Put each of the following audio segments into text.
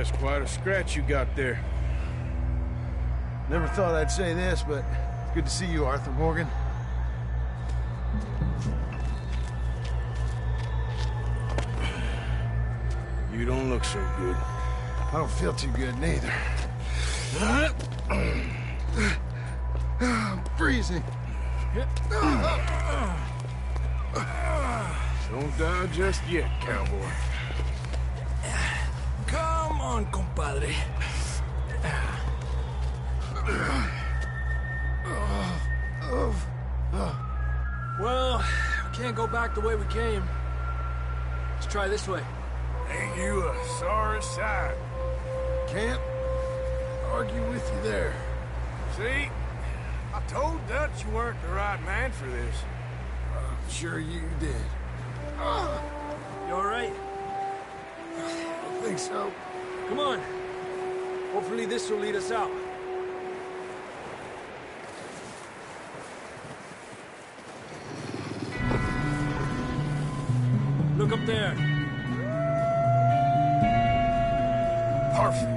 That's quite a scratch you got there. Never thought I'd say this, but it's good to see you, Arthur Morgan. You don't look so good. I don't feel too good, neither. I'm freezing. Don't die just yet, cowboy. Come on, compadre. Well, we can't go back the way we came. Let's try this way. Ain't you a sorry sight? Can't argue with you there. See? I told Dutch you weren't the right man for this. I'm sure you did. You all right? I think so. Come on. Hopefully this will lead us out. Look up there. Perfect.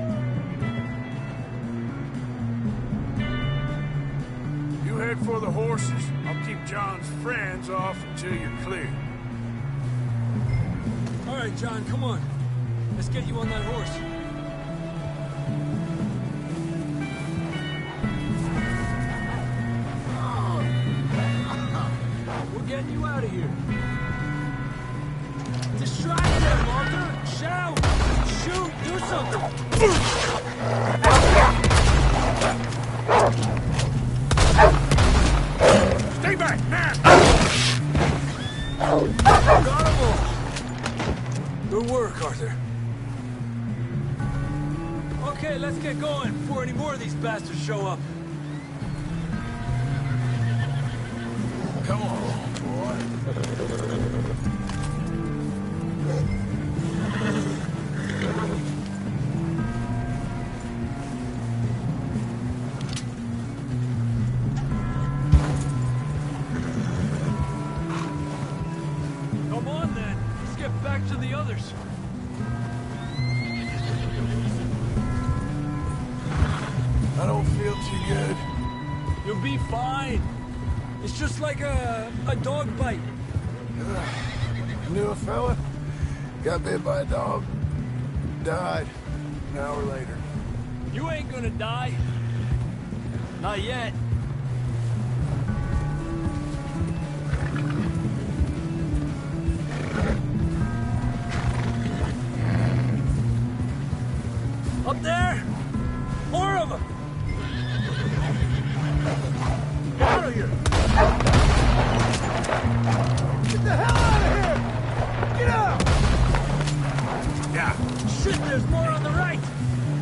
You head for the horses. I'll keep John's friends off until you're clear. All right, John, come on. Let's get you on that horse. We're getting you out of here. Distract them, Arthur! Shout! Shoot! Do something! Stay back, now! Got 'em all. Good work, Arthur. Okay, let's get going before any more of these bastards show up. Come on, boy. Come on, then. Let's get back to the others. I don't feel too good. You'll be fine. It's just like a dog bite. Knew a fella, got bit by a dog, died an hour later. You ain't gonna die. Not yet. Up there! More of them! Get out of here! Get the hell out of here! Get out! Yeah. Shit, there's more on the right!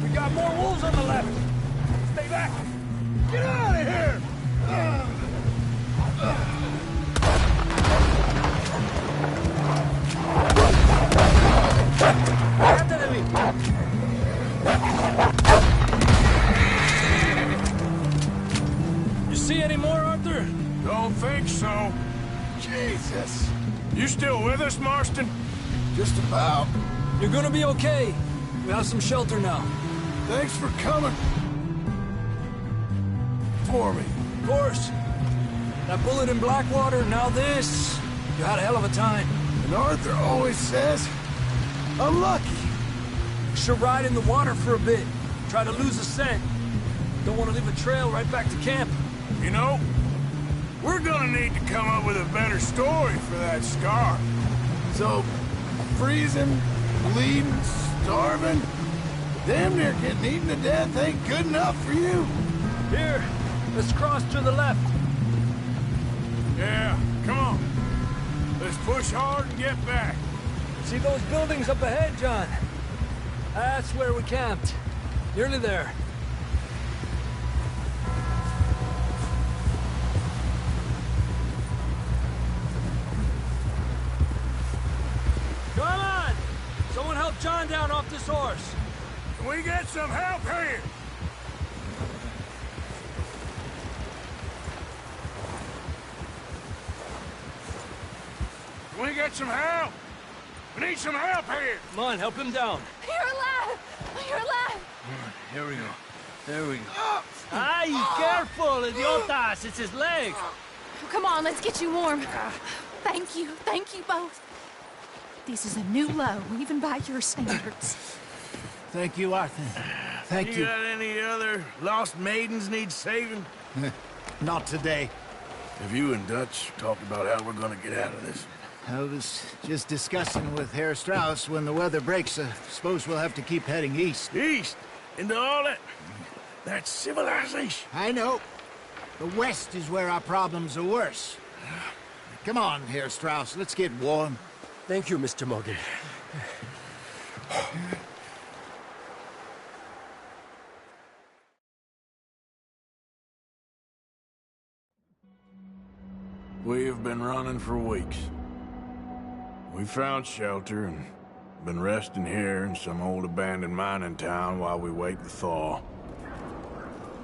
We got more wolves on the left! Stay back! Get out of here! Adelante de mí! You see any more, Arthur? Don't think so. Jesus! You still with us, Marston? Just about. You're gonna be okay. We have some shelter now. Thanks for coming. For me. Of course. That bullet in Blackwater, now this. You had a hell of a time. And Arthur always says, I'm lucky. Should ride in the water for a bit. Try to lose the scent. Don't want to leave a trail right back to camp. You know, we're gonna need to come up with a better story for that scar. So, freezing, bleeding, starving, damn near getting eaten to death ain't good enough for you. Here, let's cross to the left. Yeah, come on. Let's push hard and get back. See those buildings up ahead, John? That's where we camped. Nearly there. Come on! Someone help John down off this horse. Can we get some help here? Can we get some help? We need some help here. Come on, help him down. You're alive! You're Here we go. There we go. Ay, careful, idiotas! It's his leg! Come on, let's get you warm. Thank you both. This is a new low, even by your standards. Thank you, Arthur. Thank you. You got any other lost maidens need saving? Not today. Have you and Dutch talked about how we're gonna get out of this? I was just discussing with Herr Strauss when the weather breaks. Suppose we'll have to keep heading east. East? Into all that... That's civilization. I know. The west is where our problems are worse. Come on, Herr Strauss, let's get warm. Thank you, Mr. Morgan. We have been running for weeks. We found shelter and been resting here in some old abandoned mining town while we wait the thaw.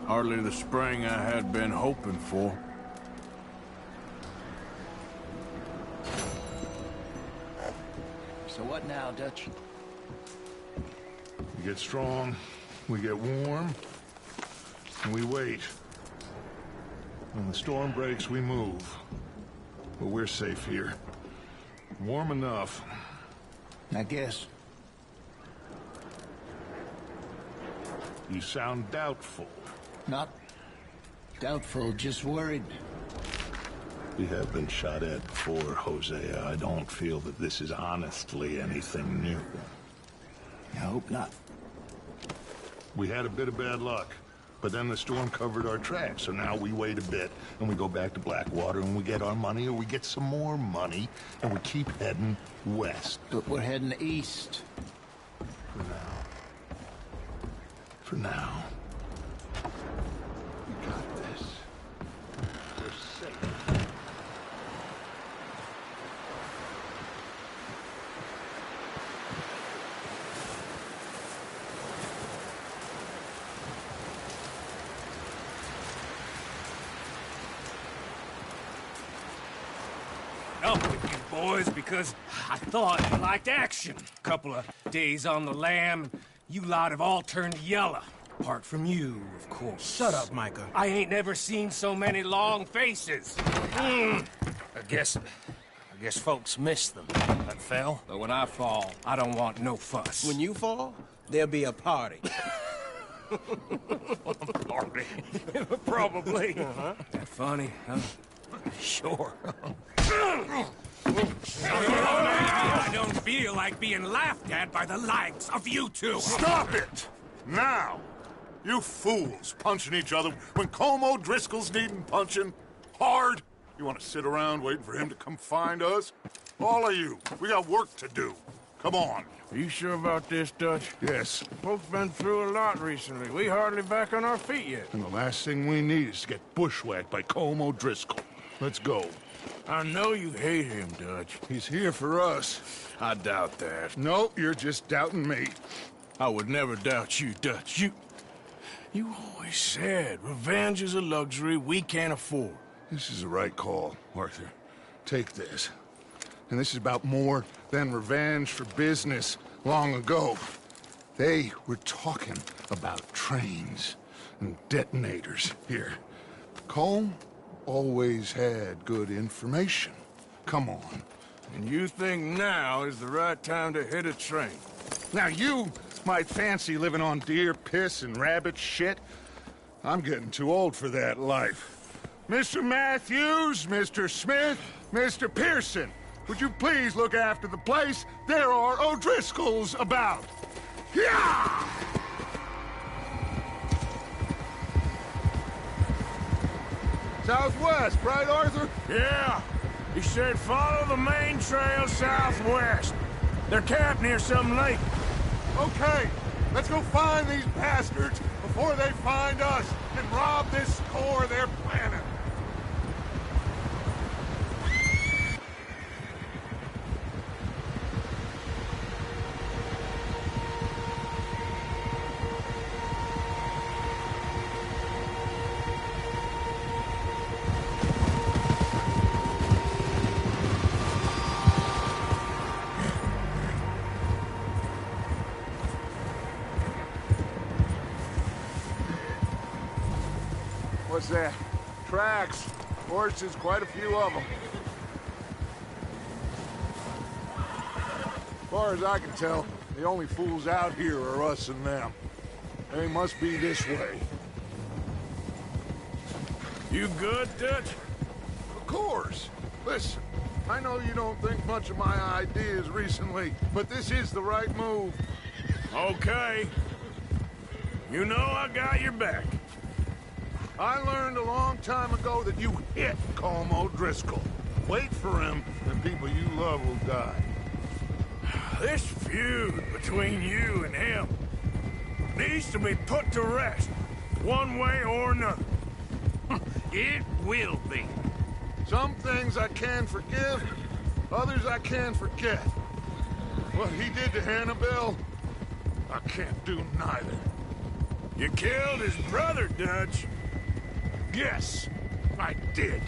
Hardly the spring I had been hoping for. So what now, Dutch? We get strong, we get warm, and we wait. When the storm breaks, we move. But we're safe here. Warm enough. I guess. You sound doubtful. Not doubtful, just worried. We have been shot at before, Hosea. I don't feel that this is honestly anything new. I hope not. We had a bit of bad luck, but then the storm covered our tracks, so now we wait a bit, and we go back to Blackwater, and we get our money, or we get some more money, and we keep heading west. But we're heading east. For now. For now. We got this. We're safe. Up with you boys because I thought you liked action. Couple of days on the lam, you lot have all turned yellow. Apart from you, of course. Shut up, Micah. I ain't never seen so many long faces. I guess folks miss them. That fell. But when I fall, I don't want no fuss. When you fall, there'll be a party. Party. Probably. That funny, huh? Sure. I don't feel like being laughed at by the likes of you two. Stop it! Now! You fools punching each other when Como Driscoll's needing punching. Hard! You want to sit around waiting for him to come find us? All of you, we got work to do. Come on. Are you sure about this, Dutch? Yes. Folks been through a lot recently. We hardly back on our feet yet. And the last thing we need is to get bushwhacked by Como Driscoll. Let's go. I know you hate him, Dutch. He's here for us. I doubt that. No, you're just doubting me. I would never doubt you, Dutch. You always said revenge is a luxury we can't afford. This is the right call, Arthur. Take this. And this is about more than revenge for business long ago. They were talking about trains and detonators here. Colm always had good information. Come on. And you think now is the right time to hit a train? Now you might fancy living on deer piss and rabbit shit. I'm getting too old for that life. Mr. Matthews, Mr. Smith, Mr. Pearson, would you please look after the place? There are O'Driscolls about. Yeah! Southwest, right, Arthur? Yeah. He said follow the main trail southwest. They're camped near some lake. Okay, let's go find these bastards before they find us and rob this core of their planet. What's that? Tracks. Horses, quite a few of them. As far as I can tell, the only fools out here are us and them. They must be this way. You good, Dutch? Of course. Listen, I know you don't think much of my ideas recently, but this is the right move. Okay. You know I got your back. I learned a long time ago that you hit Colm O'Driscoll. Wait for him, and people you love will die. This feud between you and him needs to be put to rest, one way or another. It will be. Some things I can forgive, others I can forget. What he did to Annabelle, I can't do neither. You killed his brother, Dutch. Yes, I did.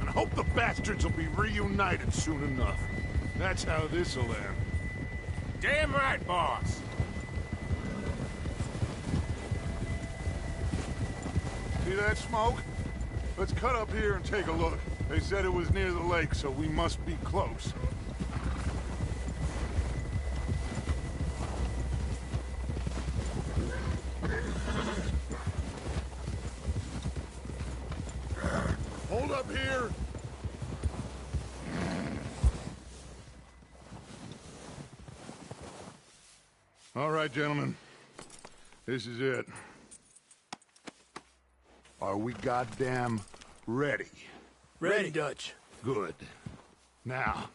And I hope the bastards will be reunited soon enough. That's how this'll end. Damn right, boss. See that smoke? Let's cut up here and take a look. They said it was near the lake, so we must be close. Hold up here. All right, gentlemen. This is it. Are we goddamn ready? Ready, Dutch. Good. Now,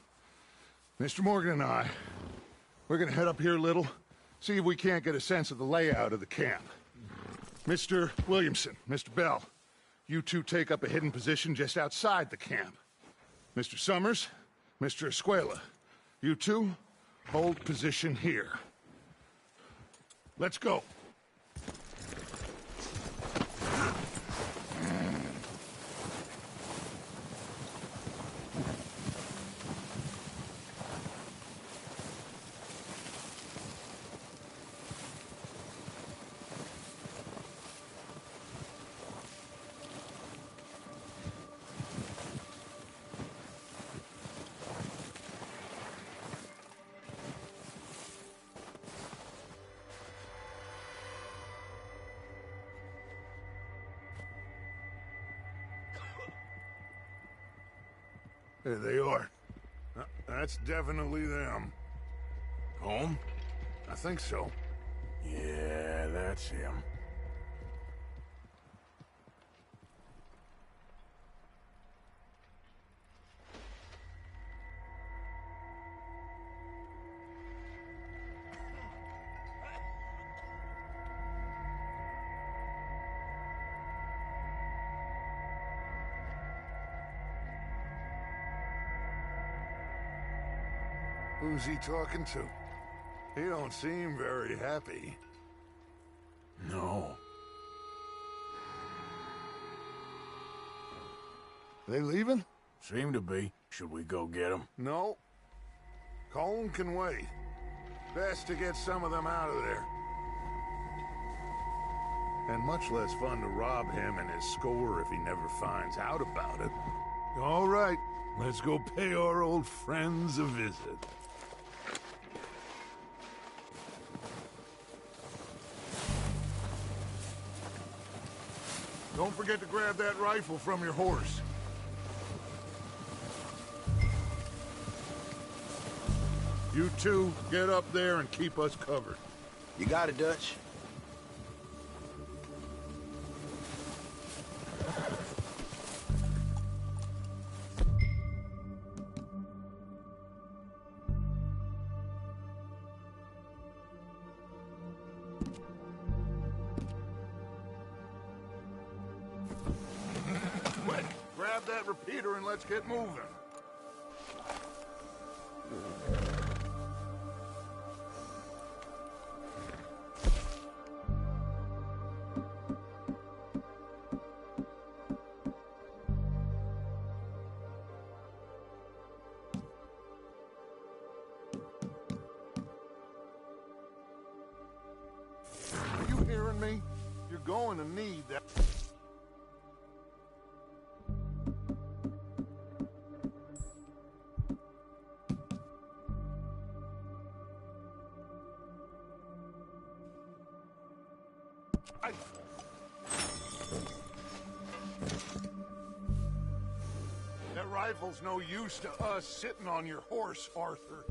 Mr. Morgan and I, we're gonna head up here a little, see if we can't get a sense of the layout of the camp. Mr. Williamson, Mr. Bell, you two take up a hidden position just outside the camp. Mr. Summers, Mr. Escuela, you two hold position here. Let's go. There they are. That's definitely them. Home? I think so. Yeah, that's him. Who's he talking to? He don't seem very happy. No. They leaving? Seem to be. Should we go get him? No. Colm can wait. Best to get some of them out of there. And much less fun to rob him and his score if he never finds out about it. All right, let's go pay our old friends a visit. Don't forget to grab that rifle from your horse. You two, get up there and keep us covered. You got it, Dutch. Grab that repeater and let's get moving. Are you hearing me? You're going to need that. That rifle's no use to us sitting on your horse, Arthur.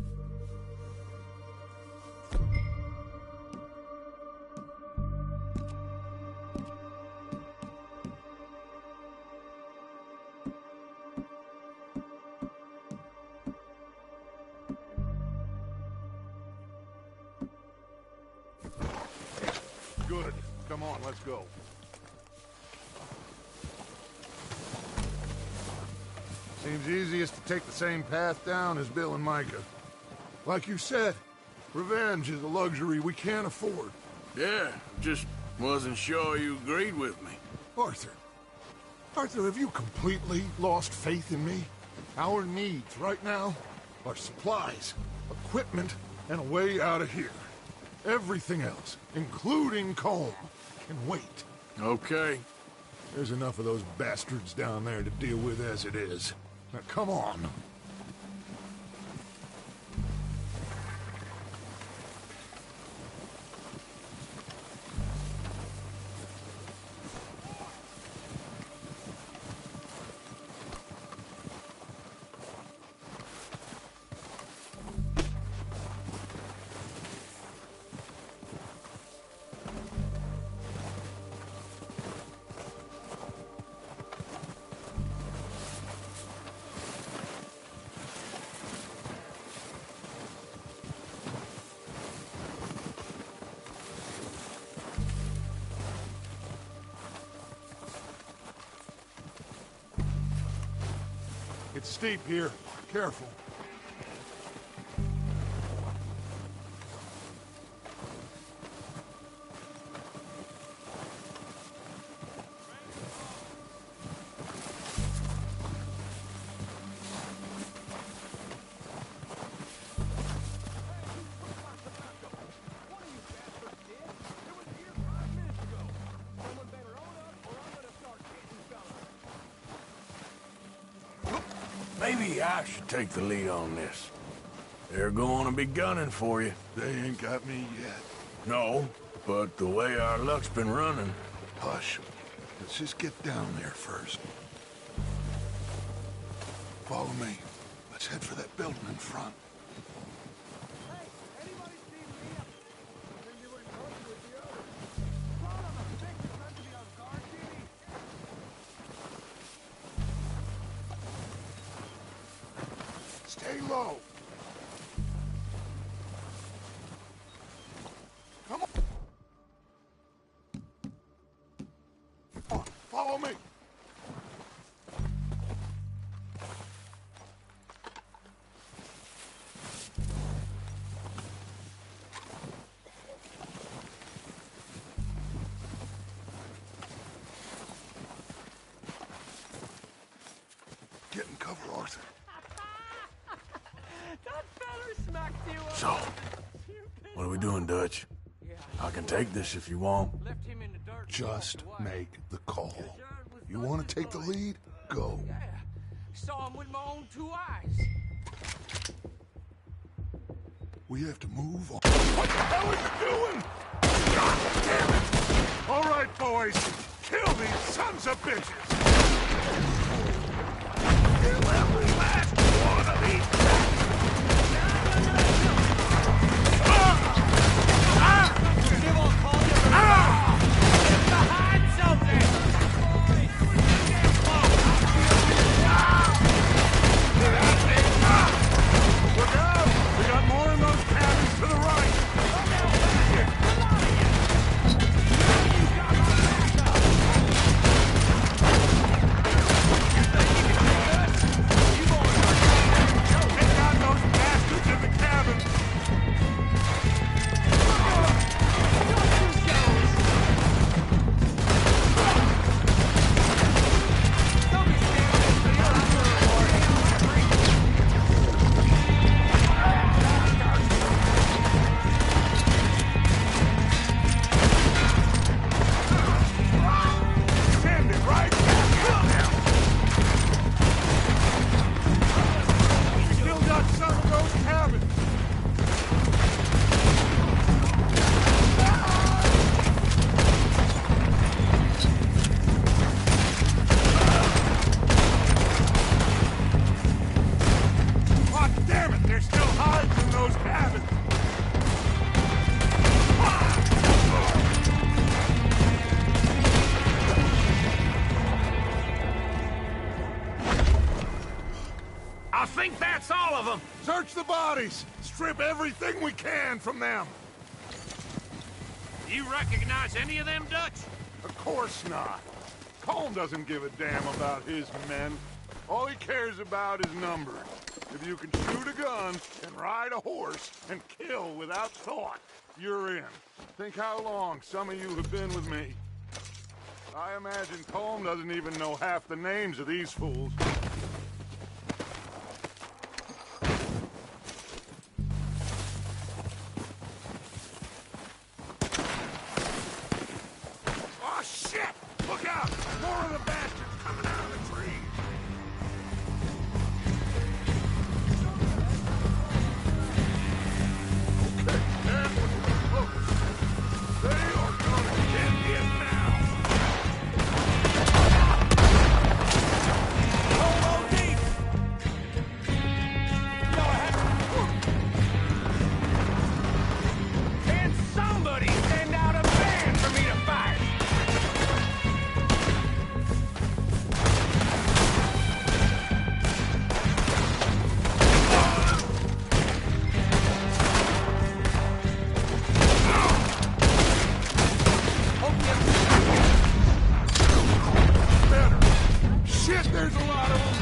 Good. Come on, let's go. Seems easiest to take the same path down as Bill and Micah. Like you said, revenge is a luxury we can't afford. Yeah, just wasn't sure you agreed with me. Arthur. Arthur, have you completely lost faith in me? Our needs right now are supplies, equipment, and a way out of here. Everything else, including Colm, can wait. Okay. There's enough of those bastards down there to deal with as it is. Now, come on. It's steep here. Careful. Maybe I should take the lead on this. They're going to be gunning for you. They ain't got me yet. No, but the way our luck's been running... Hush. Let's just get down there first. Follow me. Let's head for that building in front. Stay low. Come on. Come on, follow me. Get in cover, Arthur. So, what are we doing, Dutch? I can take this if you want. Just make the call. You want to take the lead? Go. Saw him with my own 2 eyes. We have to move on. What the hell are you doing? God damn it! All right, boys. Kill these sons of bitches! Kill every last one of these! You I think that's all of them. Search the bodies! Strip everything we can from them! You recognize any of them, Dutch? Of course not. Colm doesn't give a damn about his men. All he cares about is numbers. If you can shoot a gun and ride a horse and kill without thought, you're in. Think how long some of you have been with me. I imagine Colm doesn't even know half the names of these fools. Oh, shit! Look out! More of the bastards coming out of the trees! Okay, that was close. They are gonna get in now! Hold deep! Can somebody send out a band for me to fight? Better. Shit, there's a lot of them.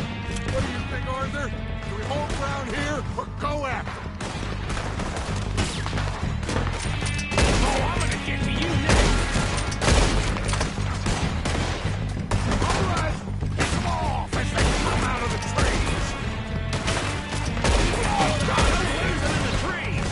What do you think, Arthur? Do we hold around here or go after them? Oh, I'm gonna get to you next. All right, pick them off as they come out of the trees. Oh, God, I'm losing in the trees.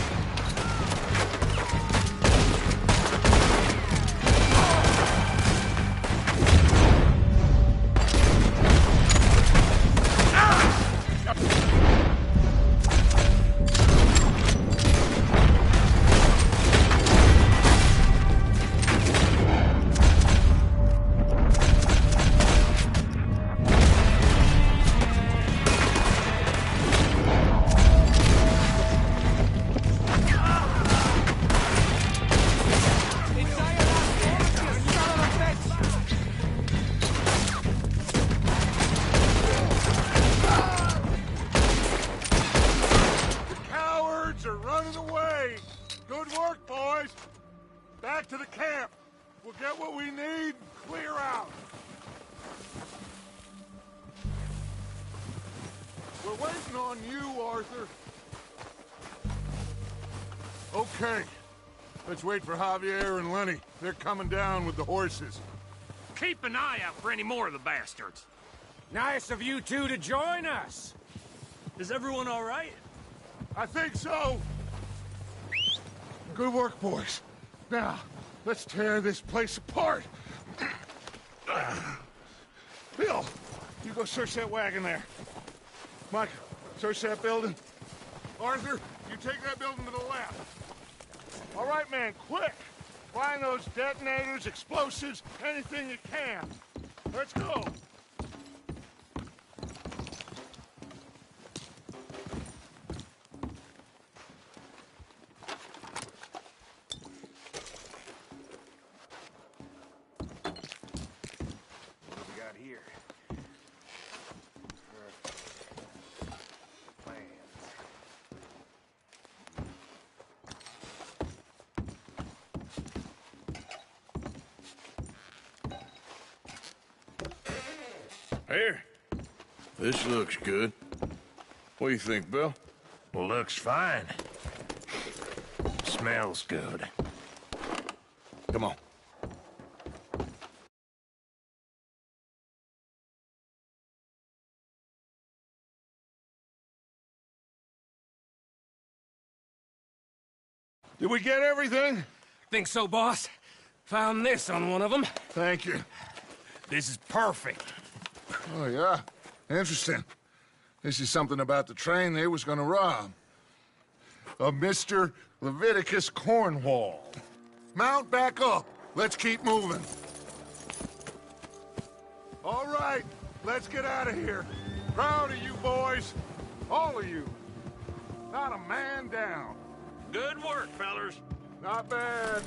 The cowards are running away. Good work, boys. Back to the camp. We'll get what we need and clear out. We're waiting on you, Arthur. Okay. Let's wait for Javier and Lenny. They're coming down with the horses. Keep an eye out for any more of the bastards. Nice of you two to join us. Is everyone all right? I think so. Good work, boys. Now, let's tear this place apart. Bill, you go search that wagon there. Mike, search that building. Arthur, you take that building to the left. All right, man, quick. Find those detonators, explosives, anything you can. Let's go. What do we got here? Plans. Here. This looks good. What do you think, Bill? Looks fine. Smells good. Come on. Did we get everything? Think so, boss? Found this on one of them. Thank you. This is perfect. Oh, yeah? Interesting. This is something about the train they was gonna rob. Of Mr. Leviticus Cornwall. Mount back up. Let's keep moving. All right, let's get out of here. Proud of you boys. All of you. Not a man down. Good work, fellers. Not bad.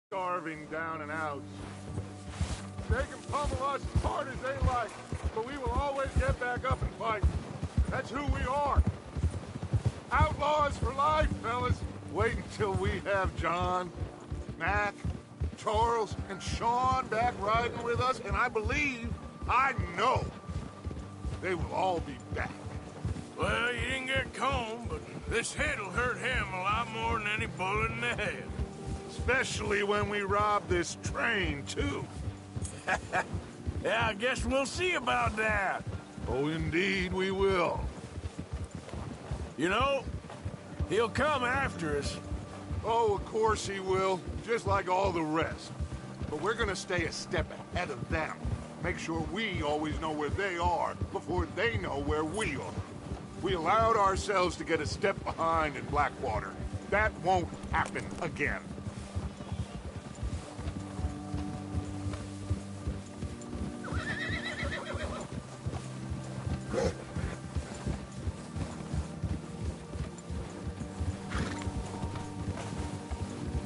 starving down and out. They can pummel us as hard as they like, but we will always get back up and fight. That's who we are. Outlaws for life, fellas. Wait until we have John, Mac, Charles, and Sean back riding with us, and I believe, I know, they will all be back. Well, you didn't get Combe, but this hit'll hurt him a lot more than any bullet in the head. Especially when we rob this train, too. Yeah, I guess we'll see about that. Oh, indeed we will. You know, he'll come after us. Oh, of course he will, just like all the rest. But we're gonna stay a step ahead of them. Make sure we always know where they are before they know where we are. We allowed ourselves to get a step behind in Blackwater. That won't happen again.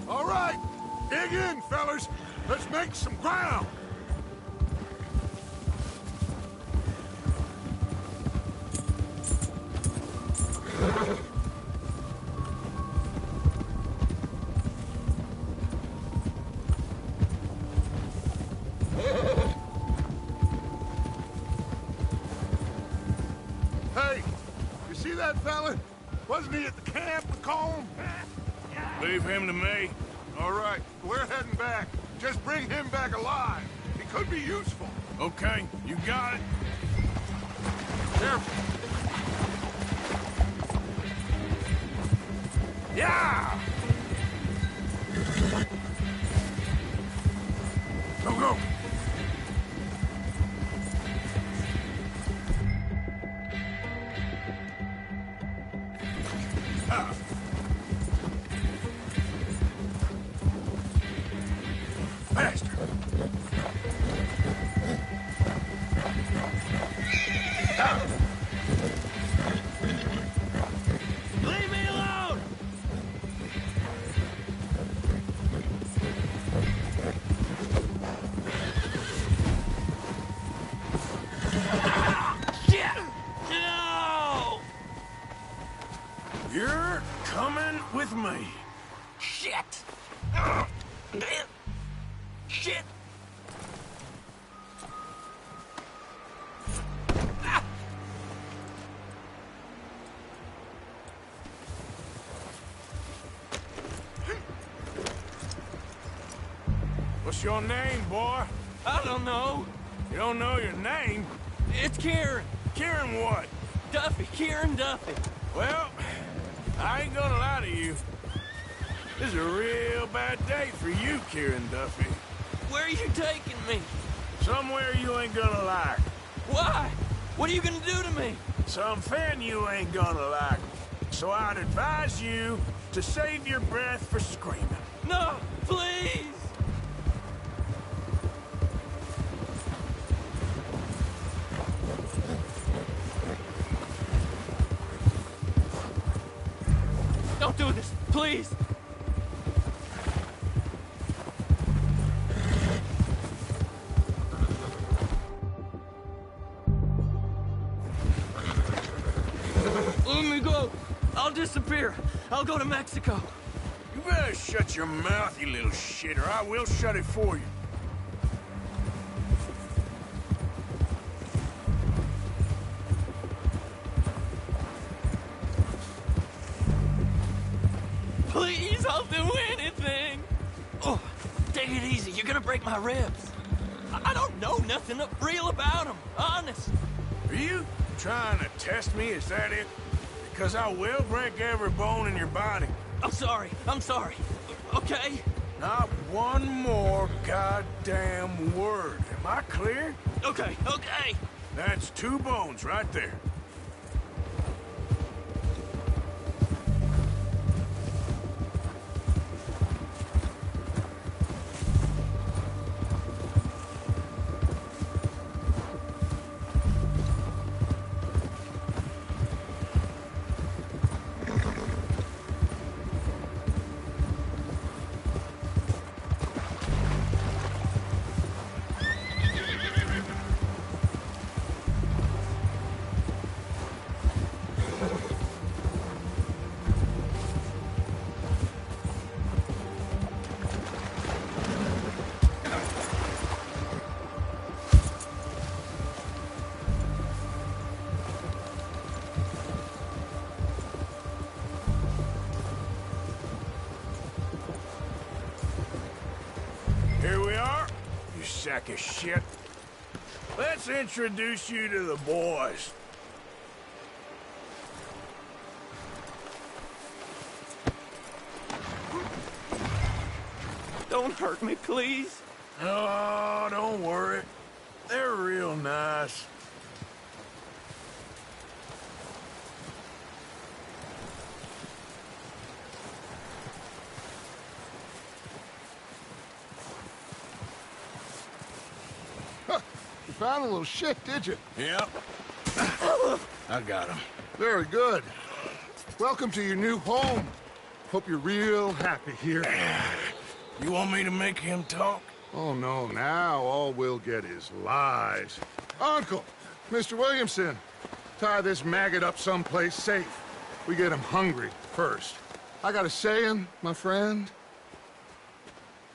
All right, dig in, fellas. Let's make some ground. Hey, you see that fella? Wasn't he at the camp with Colm? Leave him to me. All right, we're heading back. Just bring him back alive. He could be useful. Okay, you got it. Careful. Yeah! Go, go! Ah. Faster! Ah. Leave me alone! Shit! No! You're coming with me. Shit! Shit! What's your name, boy? I don't know. You don't know your name? It's Kieran. Kieran what? Duffy. Kieran Duffy. Well, I ain't gonna lie to you. This is a real bad day for you, Kieran Duffy. Where are you taking me? Somewhere you ain't gonna like. Why? What are you gonna do to me? Something you ain't gonna like. So I'd advise you to save your breath for screaming. No, please! Don't do this, please! Let me go. I'll disappear. I'll go to Mexico. You better shut your mouth, you little shit, or I will shut it for you. Please, I'll do anything. Oh, take it easy. You're gonna break my ribs. I don't know nothing real about them. Honest. Are you trying to test me? Is that it? Because I will break every bone in your body. I'm sorry. I'm sorry. Okay? Not one more goddamn word. Am I clear? Okay, okay. That's 2 bones right there. sack of shit. Let's introduce you to the boys. Don't hurt me, please. Oh, don't worry. They're real nice. You found a little shit, did you? Yep. I got him. Very good. Welcome to your new home. Hope you're real happy here. You want me to make him talk? Oh, no, now all we'll get is lies. Uncle, Mr. Williamson, tie this maggot up someplace safe. We get him hungry first. I got a saying, my friend.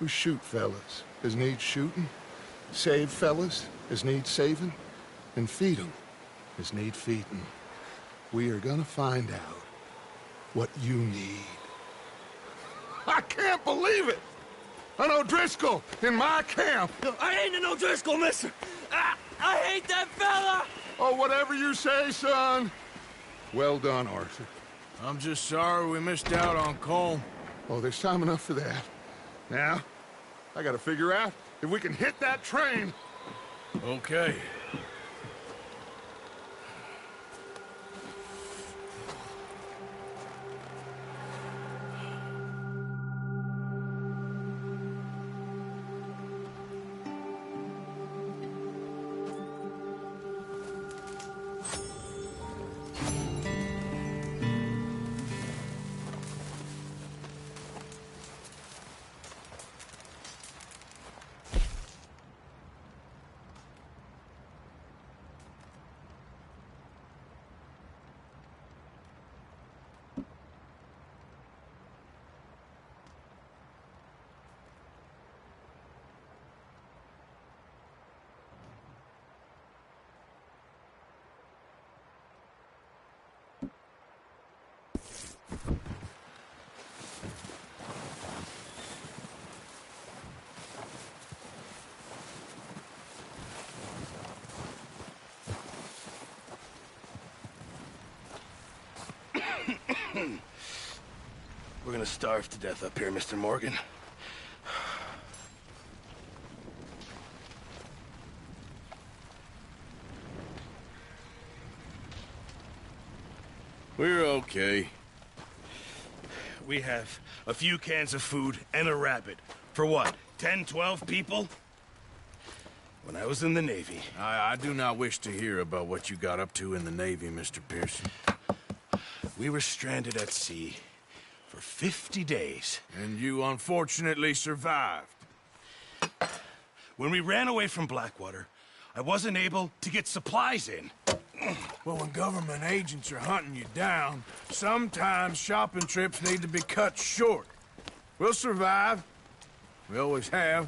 We shoot fellas as need shooting, save fellas as need saving, and feed 'em as need feeding. We are gonna find out what you need. I can't believe it! An O'Driscoll in my camp! I ain't an O'Driscoll, mister! I hate that fella! Oh, whatever you say, son. Well done, Arthur. I'm just sorry we missed out on Cole. Oh, there's time enough for that. Now, I gotta figure out if we can hit that train. Okay. We're gonna starve to death up here, Mr. Morgan. We're okay. We have a few cans of food and a rabbit. For what, 10, 12 people? When I was in the Navy... I do not wish to hear about what you got up to in the Navy, Mr. Pearson. We were stranded at sea for 50 days. And you unfortunately survived. When we ran away from Blackwater, I wasn't able to get supplies in. Well, when government agents are hunting you down, sometimes shopping trips need to be cut short. We'll survive. We always have.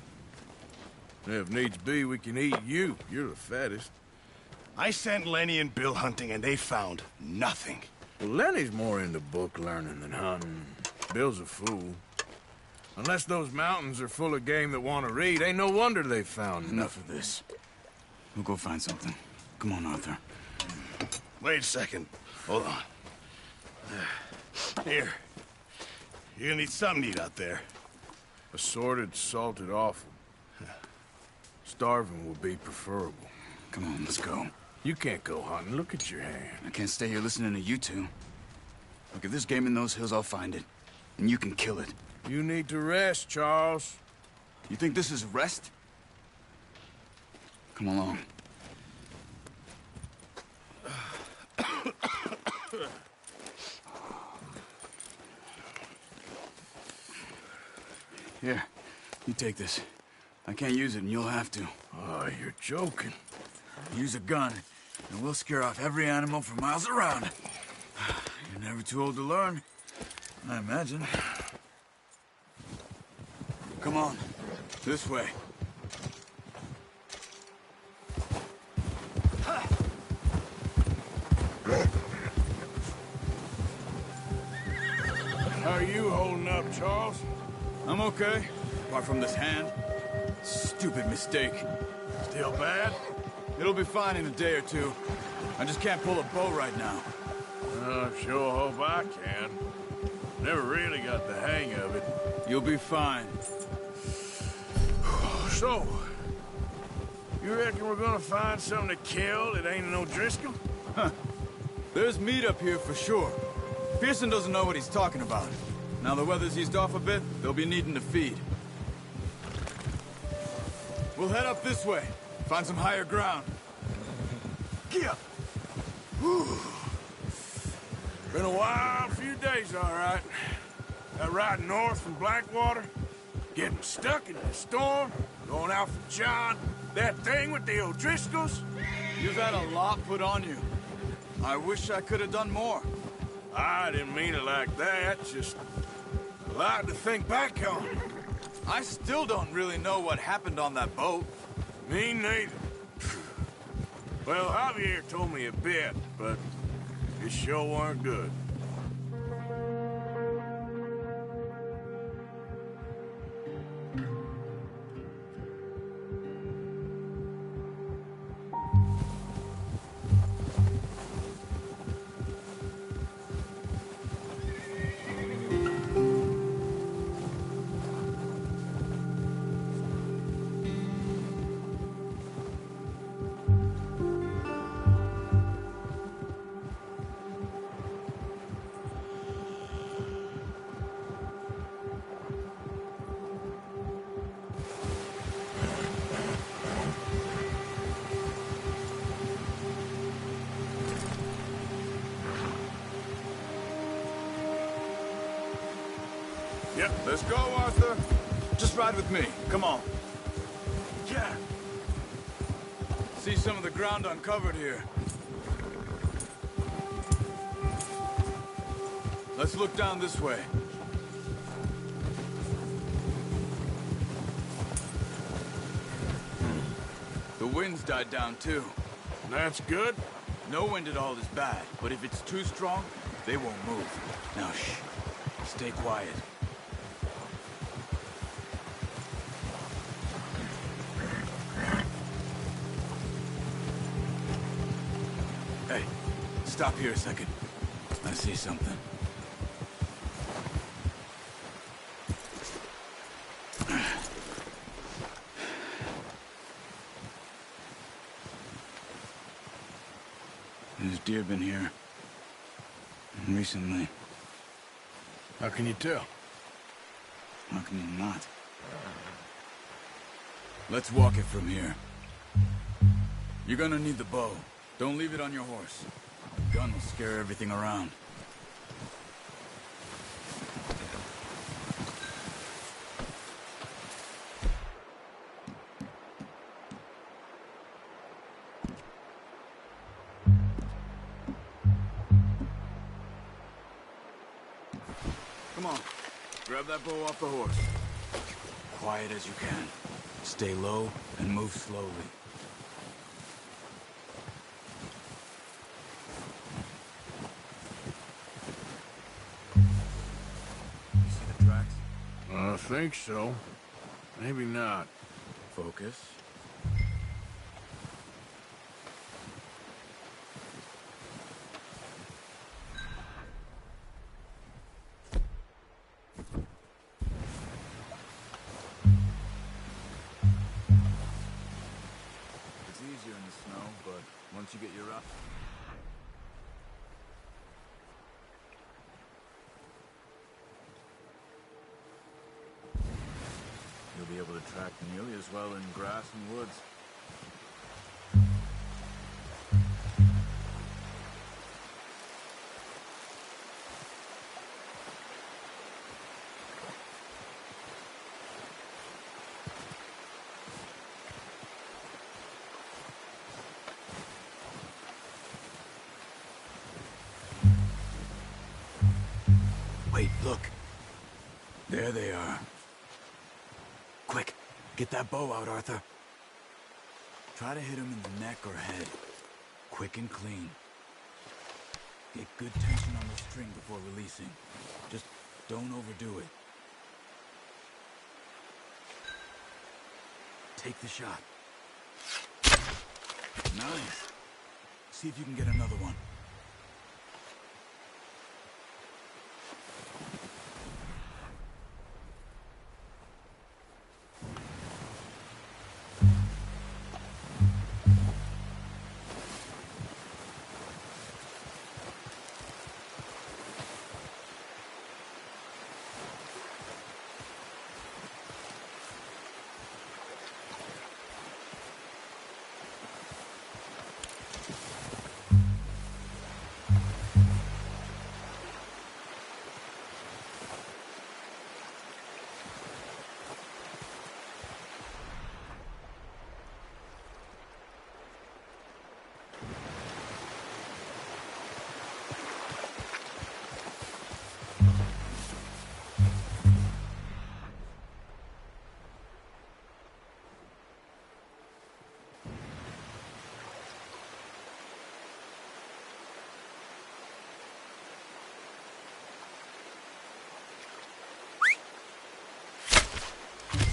And if needs be, we can eat you. You're the fattest. I sent Lenny and Bill hunting, and they found nothing. Well, Lenny's more into book learning than hunting. Bill's a fool. Unless those mountains are full of game that want to read, ain't no wonder they found Enough of this. We'll go find something. Come on, Arthur. Wait a second. Hold on. Here. You're gonna need something to eat out there. Assorted, salted offal. Starving would be preferable. Come on, let's go. You can't go hunting. Look at your hand. I can't stay here listening to you two. Look, if there's game in those hills, I'll find it. And you can kill it. You need to rest, Charles. You think this is rest? Come along. Here, you take this. I can't use it, and you'll have to. Oh, you're joking. Use a gun, and we'll scare off every animal for miles around. You're never too old to learn, I imagine. Come on, this way. How are you holding up, Charles? I'm okay, apart from this hand. Stupid mistake. Still bad? It'll be fine in a day or two. I just can't pull a bow right now. I sure hope I can. Never really got the hang of it. You'll be fine. So, you reckon we're gonna find something to kill that ain't no Driscoll? Huh. There's meat up here for sure. Pearson doesn't know what he's talking about. Now the weather's eased off a bit, they'll be needing to feed. We'll head up this way. Find some higher ground. Yeah. Been a wild few days, all right. That ride north from Blackwater, getting stuck in the storm, going out from John, that thing with the O'Driscolls. You've had a lot put on you. I wish I could have done more. I didn't mean it like that, just a lot to think back on. I still don't really know what happened on that boat. Me neither. Well, Javier told me a bit, but it sure weren't good. Yep, let's go, Arthur. Just ride with me. Come on. Yeah. See some of the ground uncovered here. Let's look down this way. The wind's died down, too. That's good. No wind at all is bad, but if it's too strong, they won't move. Now, shh. Stay quiet. Hey, stop here a second. I see something. There's deer been here. Recently. How can you tell? How can you not? Let's walk it from here. You're gonna need the bow. Don't leave it on your horse. The gun will scare everything around. Come on. Grab that bow off the horse. Quiet as you can. Stay low and move slowly. You see the tracks? I think so. Maybe not. Focus. It's easier in the snow, but once you get your up. You'll be able to track nearly as well in grass and woods. Wait, look. There they are. Quick, get that bow out, Arthur. Try to hit him in the neck or head. Quick and clean. Get good tension on the string before releasing. Just don't overdo it. Take the shot. Nice. See if you can get another one.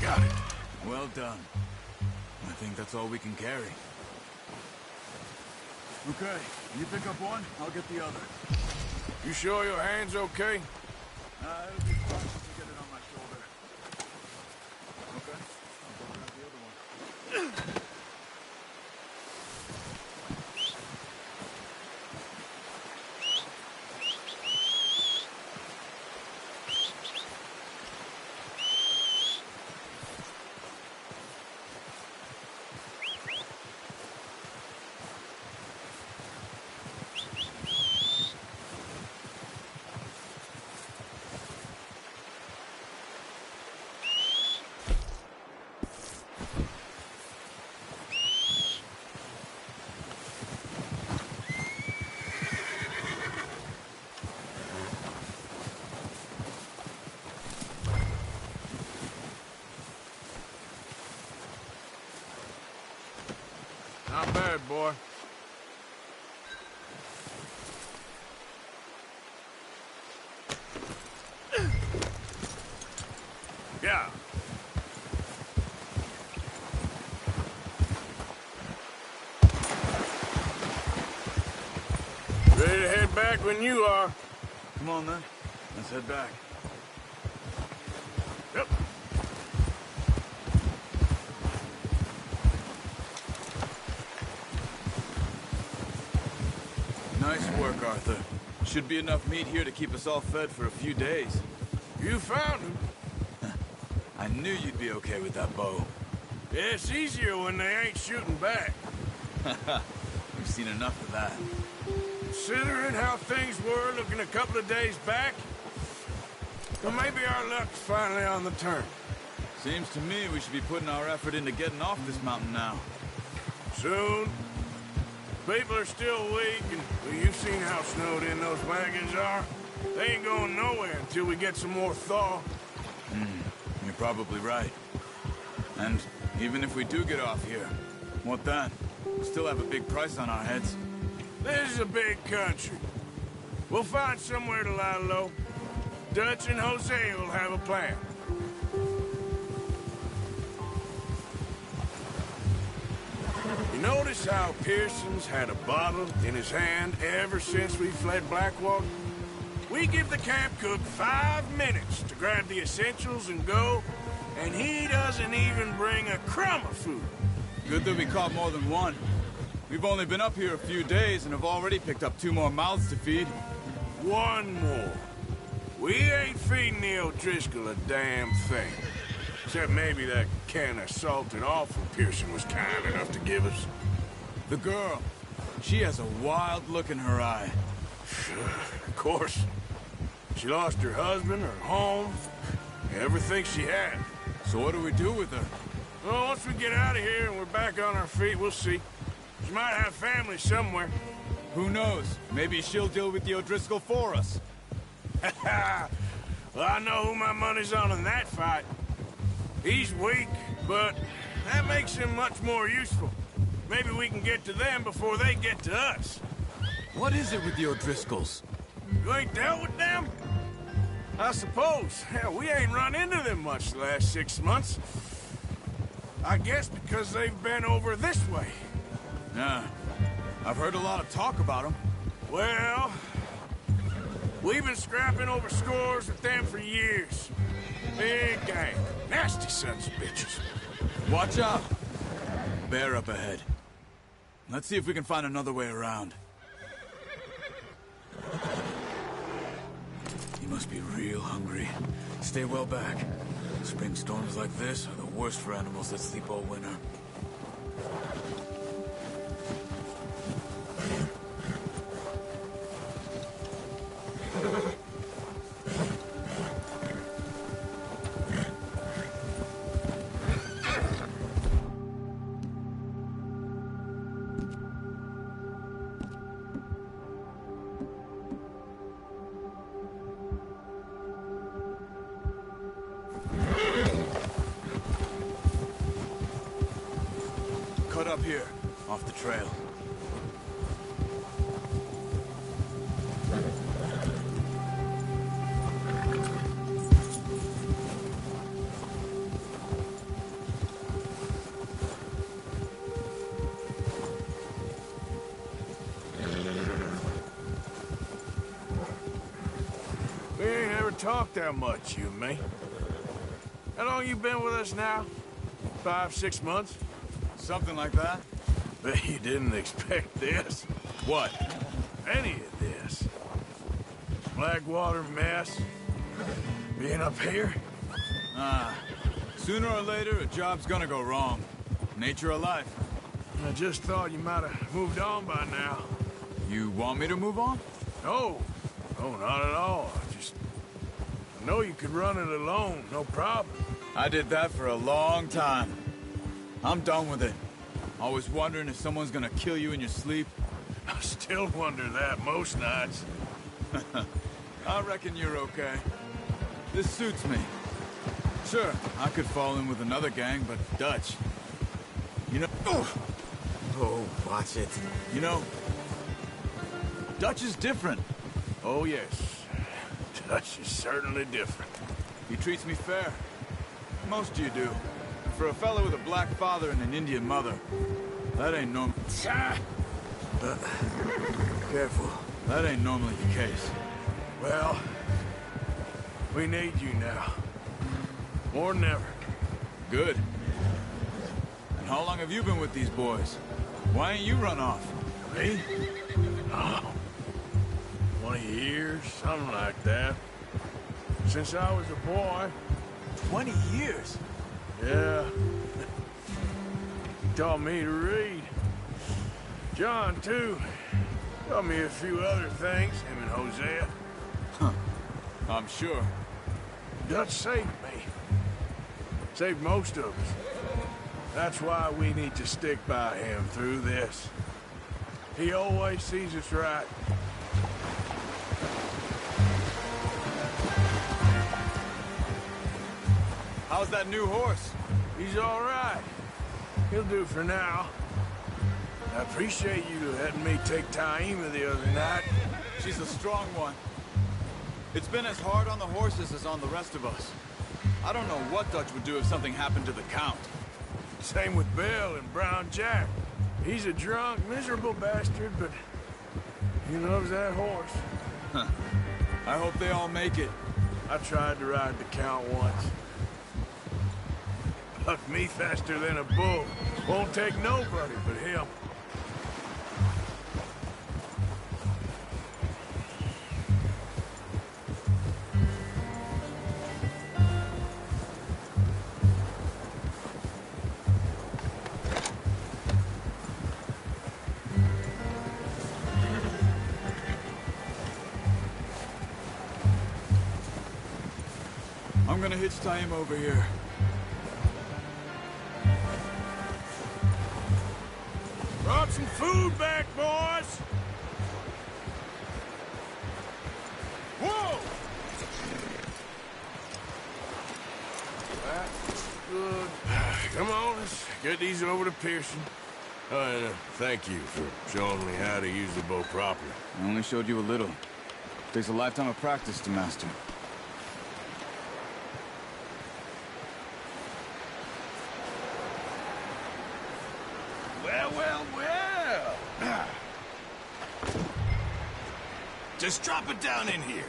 Got it. Well done. I think that's all we can carry. Okay, you pick up one, I'll get the other. You sure your hand's okay? It'll be fine once I get it on my shoulder. Okay, I'll go grab the other one. Not bad, boy. Yeah. Ready to head back when you are. Come on then, let's head back. Yep. Nice work, Arthur. Should be enough meat here to keep us all fed for a few days. You found him. I knew you'd be okay with that bow. Yeah, it's easier when they ain't shooting back. We've seen enough of that. Considering how things were looking a couple of days back, well, maybe our luck's finally on the turn. Seems to me we should be putting our effort into getting off this mountain now. Soon. People are still weak, and well, you've seen how snowed in those wagons are. They ain't going nowhere until we get some more thaw. You're probably right. And even if we do get off here, what then? We still have a big price on our heads. This is a big country. We'll find somewhere to lie low. Dutch and Jose will have a plan. You notice how Pearson's had a bottle in his hand ever since we fled Blackwater? We give the camp cook 5 minutes to grab the essentials and go, and he doesn't even bring a crumb of food. Good that we caught more than one. We've only been up here a few days and have already picked up 2 more mouths to feed. One more. We ain't feeding the O'Driscoll a damn thing. Except maybe that can of salted offal Pearson was kind enough to give us. The girl, she has a wild look in her eye. Of course. She lost her husband, her home, everything she had. So what do we do with her? Well, once we get out of here and we're back on our feet, we'll see. She might have family somewhere. Who knows? Maybe she'll deal with the O'Driscoll for us. Well, I know who my money's on in that fight. He's weak, but that makes him much more useful. Maybe we can get to them before they get to us. What is it with the O'Driscolls? You ain't dealt with them? I suppose. Hell, we ain't run into them much the last 6 months. I guess because they've been over this way. Yeah. I've heard a lot of talk about them. Well, we've been scrapping over scores with them for years. Big gang. Nasty sons of bitches. Watch out! Bear up ahead. Let's see if we can find another way around. You must be real hungry. Stay well back. Spring storms like this are the worst for animals that sleep all winter. Cut up here, off the trail. We ain't ever talked that much, you and me. How long you been with us now? 5, 6 months? Something like that? Bet you didn't expect this. What? Any of this. Blackwater mess. Being up here. Sooner or later, a job's gonna go wrong. Nature of life. I just thought you might have moved on by now. You want me to move on? No. No, not at all. I know you could run it alone, no problem. I did that for a long time. I'm done with it. Always wondering if someone's gonna kill you in your sleep. I still wonder that most nights. I reckon you're okay. This suits me. Sure, I could fall in with another gang, but Dutch. You know... Oh, watch it. You know, Dutch is different. Oh, yes. Dutch is certainly different. He treats me fair. Most of you do. For a fellow with a black father and an Indian mother, that ain't normal. Careful. That ain't normally the case. Well, we need you now. More than ever. Good. And how long have you been with these boys? Why ain't you run off? Me? Oh, 20 years, something like that. Since I was a boy. 20 years? Yeah. He taught me to read. John, too. Taught me a few other things, him and Hosea. Huh. I'm sure. Dutch saved me. Saved most of us. That's why we need to stick by him through this. He always sees us right. How's that new horse? He's all right. He'll do for now. I appreciate you letting me take Taima the other night. She's a strong one. It's been as hard on the horses as on the rest of us. I don't know what Dutch would do if something happened to the Count. Same with Bill and Brown Jack. He's a drunk, miserable bastard, but he loves that horse. Huh. I hope they all make it. I tried to ride the Count once. Bucked me faster than a bull. Won't take nobody but him. I'm gonna hitch Taima over here. Brought some food back, boys! Whoa! That's good. Come on, let's get these over to Pearson. And thank you for showing me how to use the bow properly. I only showed you a little. Takes a lifetime of practice to master. Well. Just drop it down in here.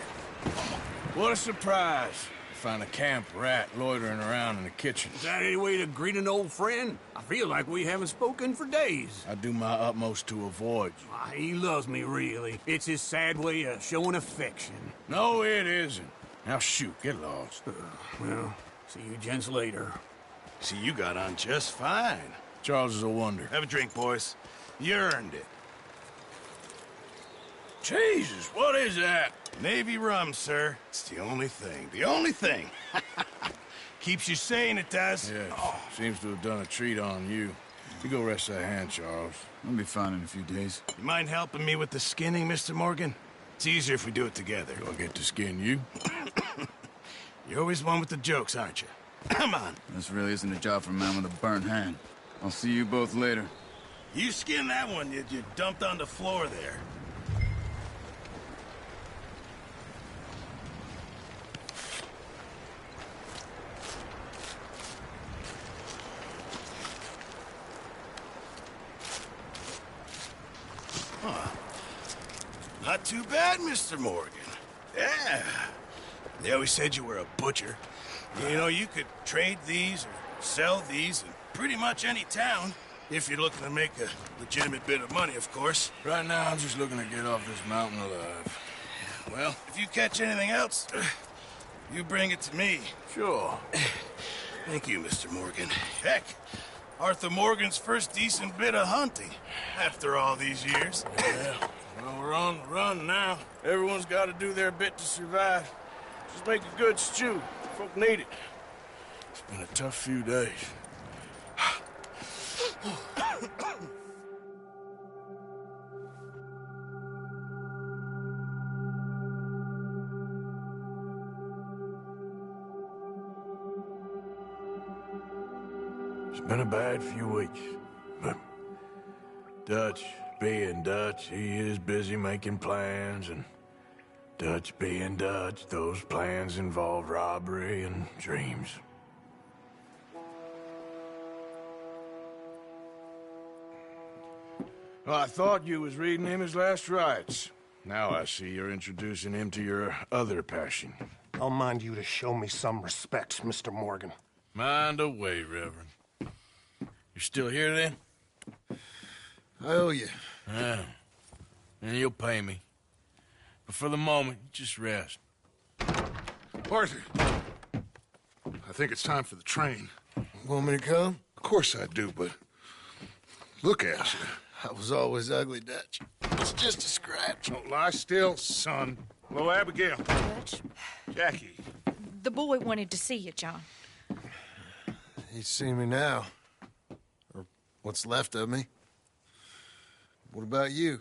What a surprise. Find a camp rat loitering around in the kitchen. Is that any way to greet an old friend? I feel like we haven't spoken for days. I do my utmost to avoid you. He loves me, really. It's his sad way of showing affection. No, it isn't. Now shoot, get lost. Well, see you gents later. See, you got on just fine. Charles is a wonder. Have a drink, boys. You earned it. Jesus, what is that? Navy rum, sir. It's the only thing. The only thing. Keeps you sane, it does. Yeah, seems to have done a treat on you. You go rest that hand, Charles. I'll be fine in a few days. You mind helping me with the skinning, Mr. Morgan? It's easier if we do it together. Do I get to skin you? You're always one with the jokes, aren't you? Come on. This really isn't a job for a man with a burnt hand. I'll see you both later. You skin that one you dumped on the floor there. Not too bad, Mr. Morgan. Yeah. They always said you were a butcher. You know, you could trade these or sell these in pretty much any town, if you're looking to make a legitimate bit of money, of course. Right now, I'm just looking to get off this mountain alive. Well, if you catch anything else, you bring it to me. Sure. Thank you, Mr. Morgan. Heck, Arthur Morgan's first decent bit of hunting after all these years. Yeah. Well, we're on the run now. Everyone's got to do their bit to survive. Just make a good stew. Folk need it. It's been a tough few days. It's been a bad few weeks, but Dutch being Dutch, he is busy making plans, and Dutch being Dutch, those plans involve robbery and dreams. Well, I thought you was reading him his last rites. Now I see you're introducing him to your other passion. I'll mind you to show me some respect, Mr. Morgan. Mind away, Reverend. You're still here, then? I owe you. Yeah. And you'll pay me. But for the moment, just rest. Arthur, I think it's time for the train. Want me to come? Of course I do, but look at you. I was always ugly, Dutch. It's just a scratch. Don't lie still, son. Hello, Abigail. Dutch, Jackie. the boy wanted to see you, John. He's seen me now. Or what's left of me. What about you?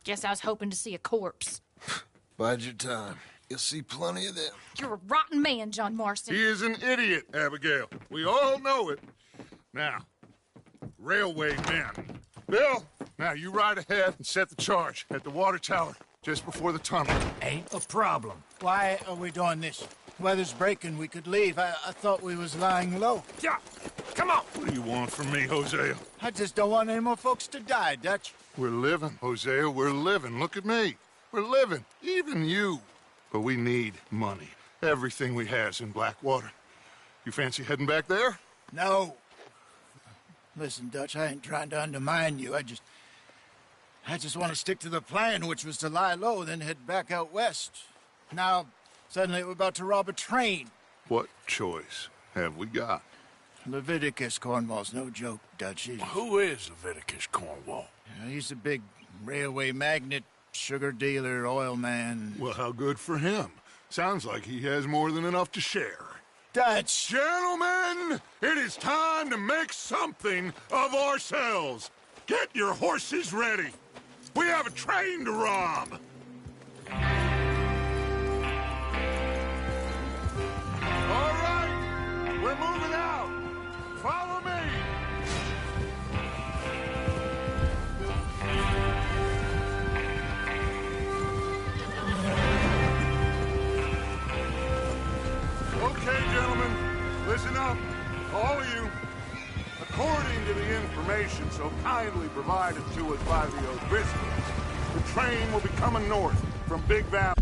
Guess I was hoping to see a corpse. Bide your time. You'll see plenty of them. You're a rotten man, John Marston. He is an idiot, Abigail. We all know it. Now, railway men. Bill, now you ride ahead and set the charge at the water tower just before the tunnel. Ain't a problem. Why are we doing this? Weather's breaking. We could leave. I thought we was lying low. Yeah, come on. What do you want from me, Hosea? I just don't want any more folks to die, Dutch. We're living, Hosea. We're living. Look at me. We're living. Even you. But we need money. Everything we has in Blackwater. You fancy heading back there? No. Listen, Dutch, I ain't trying to undermine you. I just want to stick to the plan, which was to lie low, then head back out west. Now, suddenly we're about to rob a train. What choice have we got? Leviticus Cornwall's no joke, Dutch. Who is Leviticus Cornwall? He's a big railway magnate, sugar dealer, oil man. Well, how good for him. Sounds like he has more than enough to share. Dutch! Gentlemen, it is time to make something of ourselves. Get your horses ready. We have a train to rob. All right, we're moving out. Follow me. Okay, gentlemen, listen up, all of you. According to the information information so kindly provided to us by the O'Driscolls, the train will be coming north from Big Valley.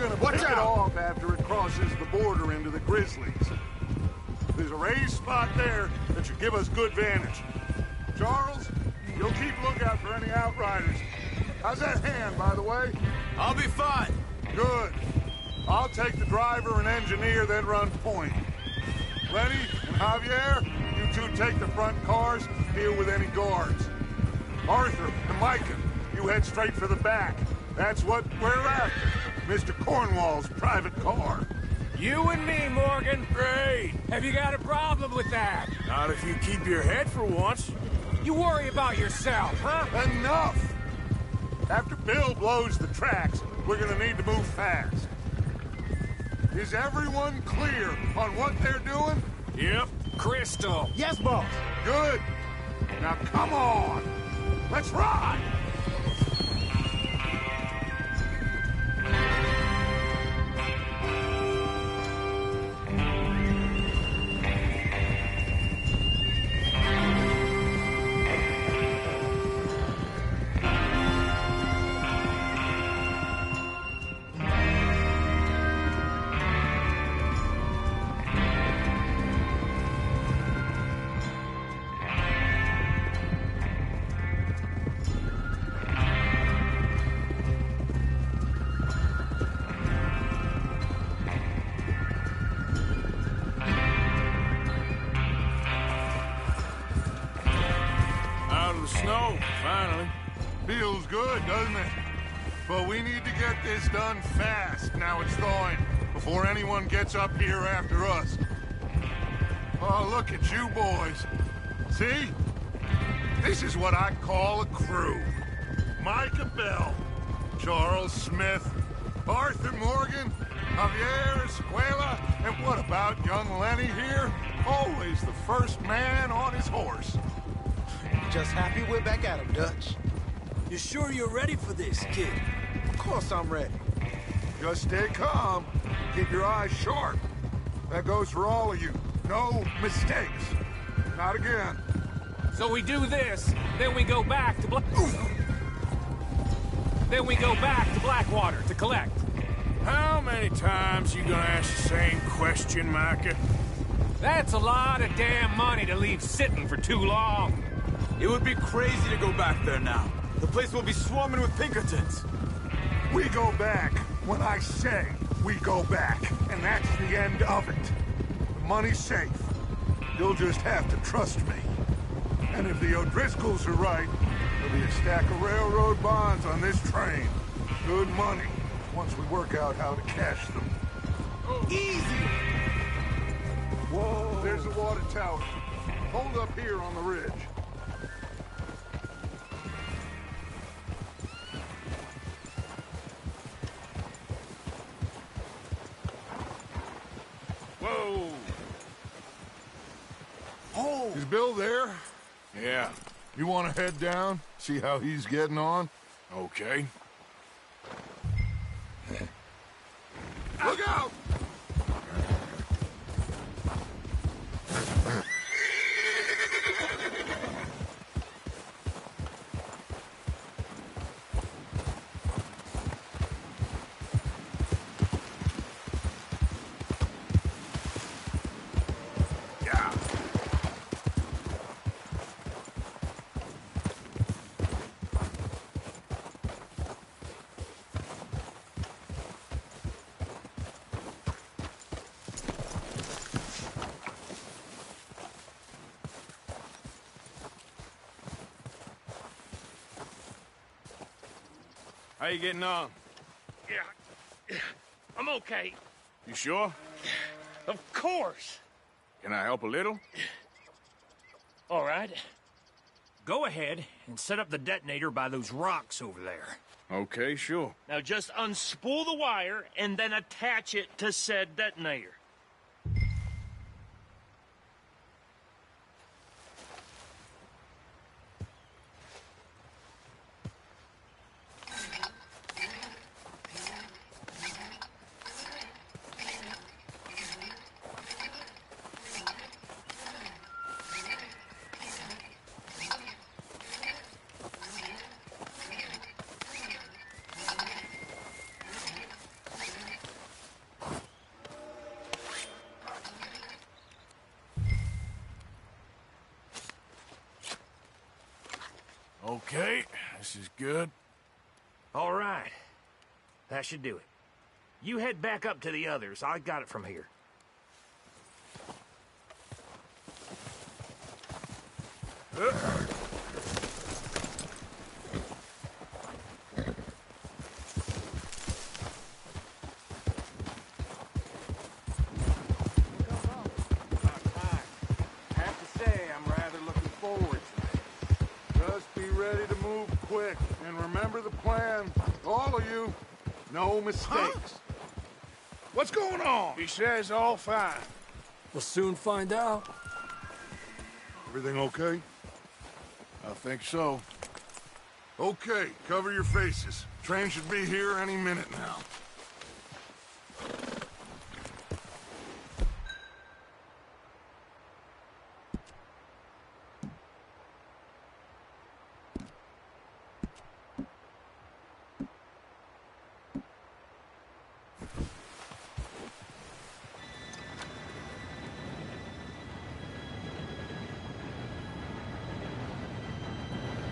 We're gonna pick it off after it crosses the border into the Grizzlies. There's a raised spot there that should give us good vantage. Charles, you'll keep lookout for any outriders. How's that hand, by the way? I'll be fine. Good. I'll take the driver and engineer, then run point. Lenny and Javier, you two take the front cars, deal with any guards. Arthur and Micah, you head straight for the back. That's what we're after. Mr. Cornwall's private car. You and me, Morgan. Great. Have you got a problem with that? Not if you keep your head for once. You worry about yourself, huh? Enough! After Bill blows the tracks, we're gonna need to move fast. Is everyone clear on what they're doing? Yep. Crystal. Yes, boss. Good. Now come on. Let's ride! Snow, finally. Feels good, doesn't it? But we need to get this done fast, now it's thawing, before anyone gets up here after us. Oh, look at you boys. See? This is what I call a crew. Micah Bell, Charles Smith, Arthur Morgan, Javier Escuela, and what about young Lenny here? Always the first man on his horse. Just happy we're back at him, Dutch. You sure you're ready for this, kid? Of course I'm ready. Just stay calm. Keep your eyes sharp. That goes for all of you. No mistakes. Not again. So we do this, then we go back to Then we go back to Blackwater to collect. How many times you gonna ask the same question, Micah? That's a lot of damn money to leave sitting for too long. It would be crazy to go back there now. The place will be swarming with Pinkertons. We go back when I say we go back, and that's the end of it. The money's safe. You'll just have to trust me. And if the O'Driscolls are right, there'll be a stack of railroad bonds on this train. Good money, once we work out how to cash them. Easy! Whoa! There's the water tower. Hold up here on the ridge. Whoa! Oh! Is Bill there? Yeah. You want to head down? See how he's getting on? Okay. Look out! How you getting on? Yeah, I'm okay. You sure? Of course. Can I help a little? All right. Go ahead and set up the detonator by those rocks over there. Okay, sure. Now just unspool the wire and then attach it to said detonator. Okay, this is good. All right. That should do it. You head back up to the others. I got it from here. And remember the plan, all of you. No mistakes. Huh? What's going on? He says all fine. We'll soon find out. Everything okay? I think so. Okay, cover your faces. Train should be here any minute now.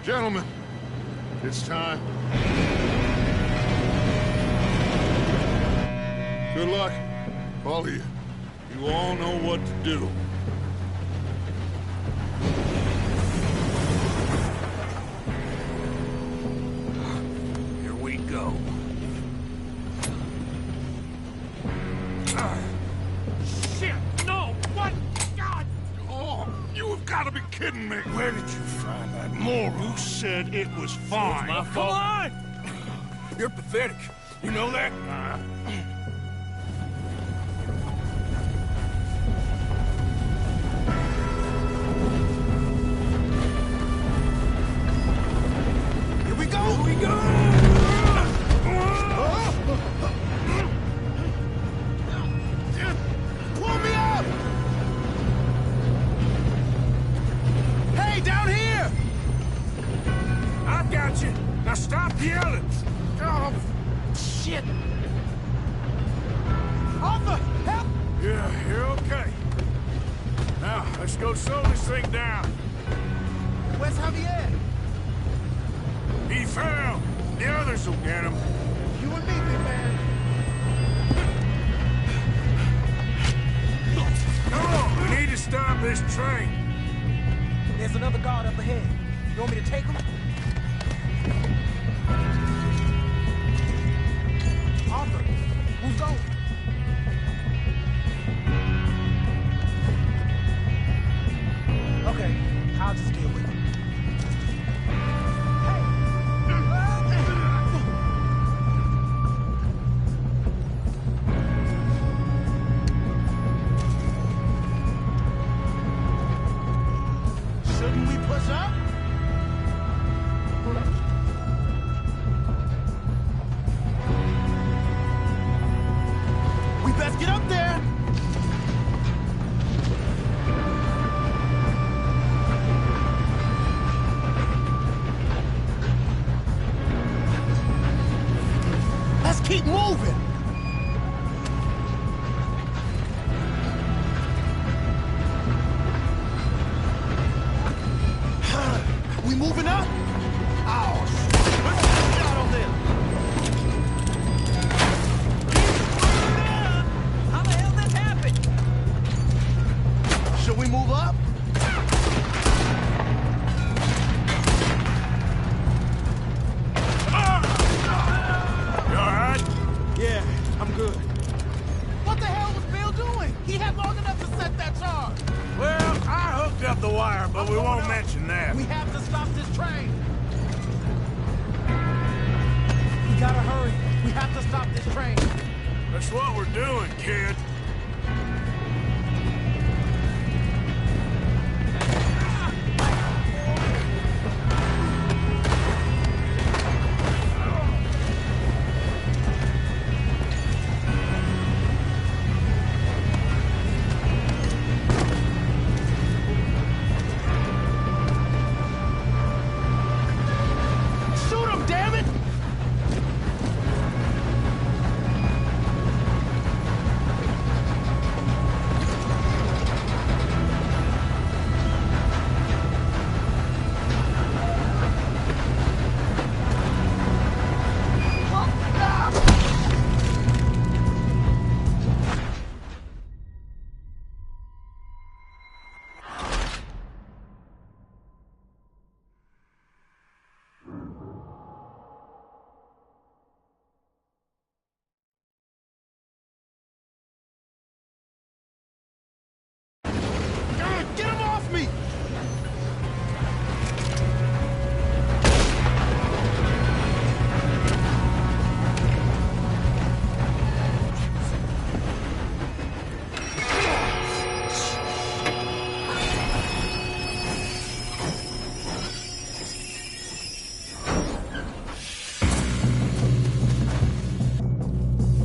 Gentlemen, it's time. Good luck, all of you. You all know what to do. Here we go. Shit! No! What? God! Oh, you have got to be kidding me. Where did you find that moron? Who said it was fine? My Come fault. on! You're pathetic. You know that? Here we go! Here we go! Pull me up! Hey, down here! I got you. Now stop yelling. Oh, shit! Arthur, help! Yeah, you're okay. Now, let's go slow this thing down. Where's Javier? He fell. The others will get him. You and me, big man. Come on, we need to stop this train. There's another guard up ahead. You want me to take him? Arthur, who's going? Okay, I'll just deal with it. Shouldn't we push up? We best get up there! Let's keep moving! We moving up? Oh, shit. Let's get a shot on them. How the hell this happened? Should we move up? the wire, but we won't mention that. We have to stop this train! We gotta hurry. We have to stop this train. That's what we're doing, kid. Shoot him, damn it! Get him off me!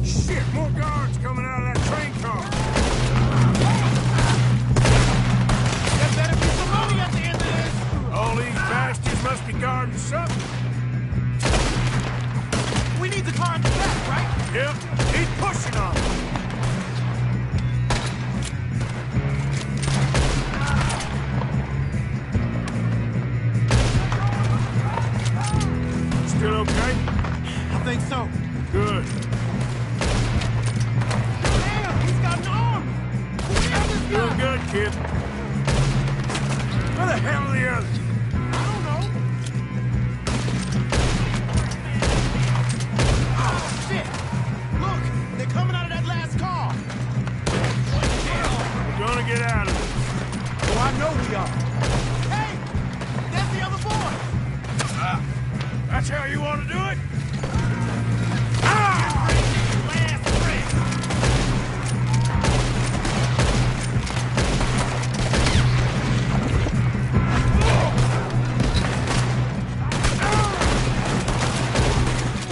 Shit, more guards coming out of that train car. There better be some money at the end of this! All these bastards must be guarding something. We need the car at the back, right? Yep, keep pushing on them. Still okay? I think so. Good. Damn, he's got an arm! Who the hell is Doing good, kid. Where the hell are the others? I don't know. Oh, shit! Look, they're coming out of that last car. We're gonna get out of this. Oh, I know we are. Hey, there's the other boy. That's how you want to do it? Last friend.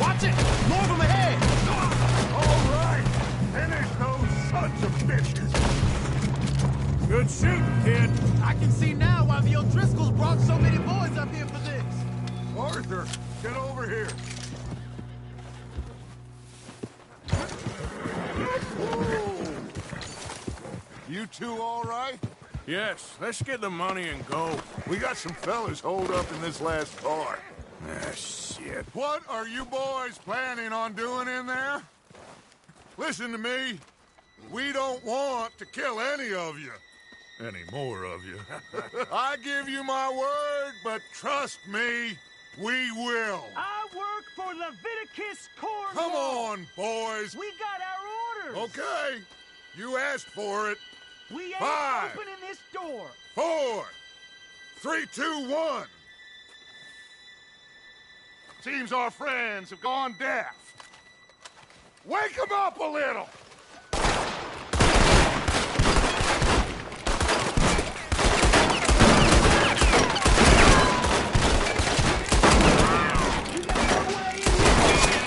Watch it! More of them ahead! All right. Finish those sons of bitches. Good shooting, kid. I can see now why the O'Driscolls brought so many boys up here for this. Arthur, get over here. You two all right? Yes, let's get the money and go. We got some fellas holed up in this last car. Ah, shit. What are you boys planning on doing in there? Listen to me. We don't want to kill any of you. Any more of you. I give you my word, but trust me, we will. I work for Leviticus Cornwall. Come on, boys. We got our orders. Okay. You asked for it. We ain't 5, opening this door. 4, 3, 2, 1. Seems our friends have gone deaf. Wake them up a little.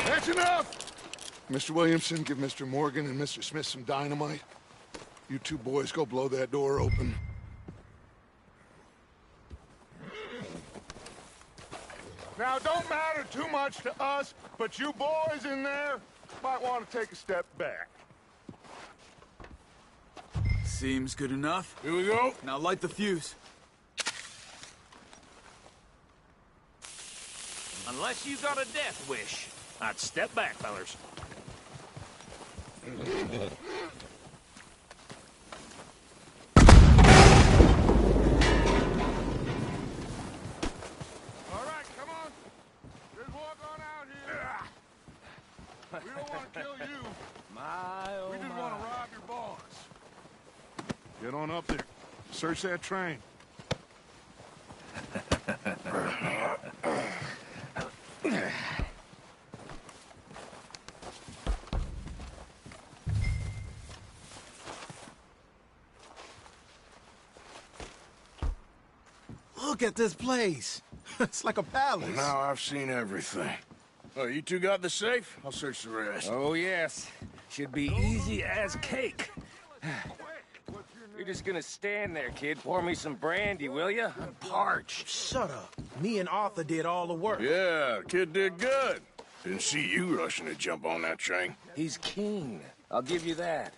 That's enough. Mr. Williamson, give Mr. Morgan and Mr. Smith some dynamite. You two boys go blow that door open. Now, don't matter too much to us, but you boys in there might want to take a step back. Seems good enough. Here we go. Now light the fuse. Unless you got a death wish, I'd step back, fellers. All right, come on. Just walk on out here. We don't want to kill you. We just want to rob your boss. Get on up there. Search that train. Look at this place. It's like a palace. Now I've seen everything. Oh, you two got the safe? I'll search the rest. Oh, yes. Should be easy as cake. You're just gonna stand there, kid. Pour me some brandy, will you? I'm parched. Shut up. Me and Arthur did all the work. Yeah, kid did good. Didn't see you rushing to jump on that train. He's keen. I'll give you that.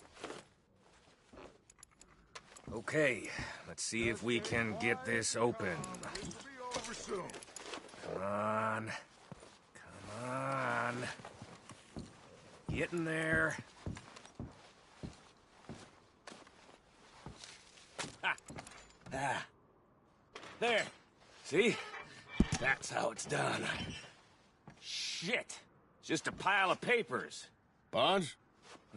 Okay, let's see if we can get this open. Come on. Come on. Get in there. Ah. Ah. There. See? That's how it's done. Shit. It's just a pile of papers. Bonds?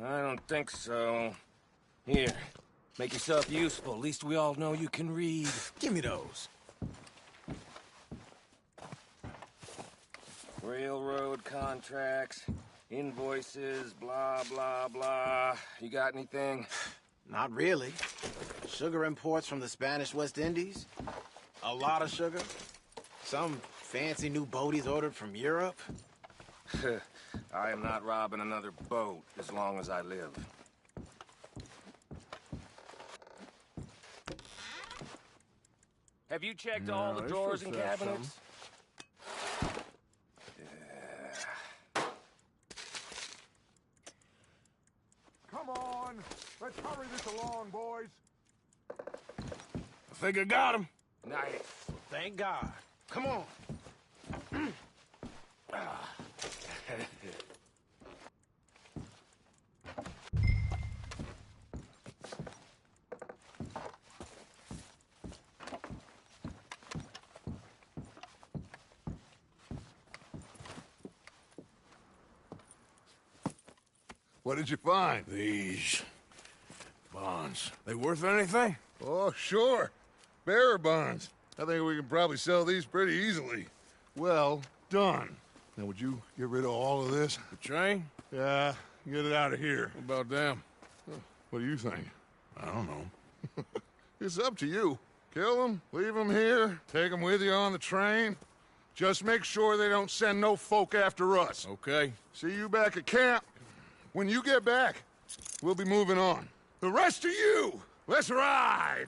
I don't think so. Here. Make yourself useful. At least we all know you can read. Give me those. Railroad contracts, invoices, blah, blah, blah. You got anything? Not really. Sugar imports from the Spanish West Indies. A lot of sugar. Some fancy new boat he's ordered from Europe. I am not robbing another boat as long as I live. Have you checked all the drawers and cabinets? Come on, let's hurry this along, boys. I think I got him. Nice. Thank God. Come on. What did you find? These bonds. They worth anything? Oh, sure. Bearer bonds. I think we can probably sell these pretty easily. Well done. Now, would you get rid of all of this? The train? Yeah, get it out of here. What about them? What do you think? I don't know. It's up to you. Kill them, leave them here, take them with you on the train. Just make sure they don't send no folk after us. Okay. See you back at camp. When you get back, we'll be moving on. The rest of you, let's ride!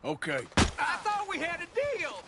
Okay. I thought we had a deal!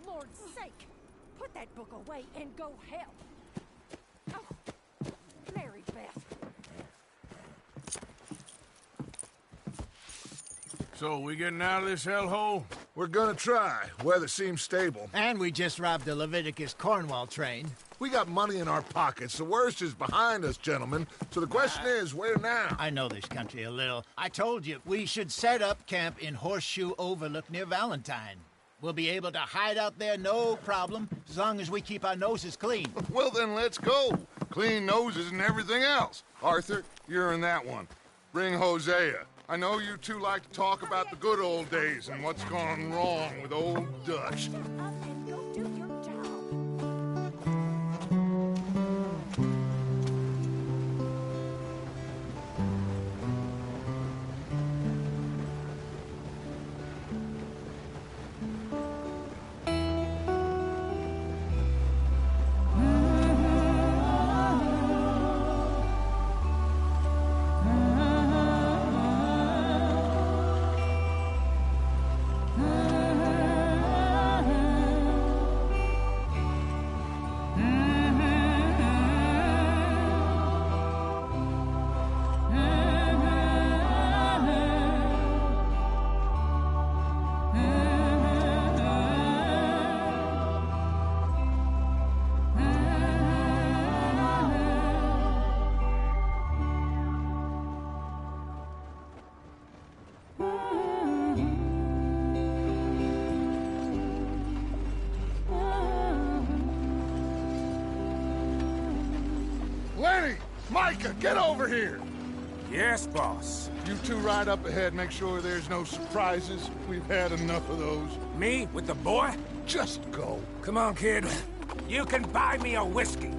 Lord's sake! Put that book away and go help! Oh, Mary Beth. So, we getting out of this hellhole? We're gonna try. Weather seems stable. And we just robbed the Leviticus Cornwall train. We got money in our pockets. The worst is behind us, gentlemen. So the question is, where now? I know this country a little. I told you, we should set up camp in Horseshoe Overlook near Valentine. We'll be able to hide out there, no problem, as long as we keep our noses clean. Well, then let's go. Clean noses and everything else. Arthur, you're in that one. Bring Hosea. I know you two like to talk about the good old days and what's gone wrong with old Dutch. And go do your job. Lenny! Micah, get over here! Yes, boss. You two ride up ahead, make sure there's no surprises. We've had enough of those. Me with the boy? Just go. Come on, kid. You can buy me a whiskey.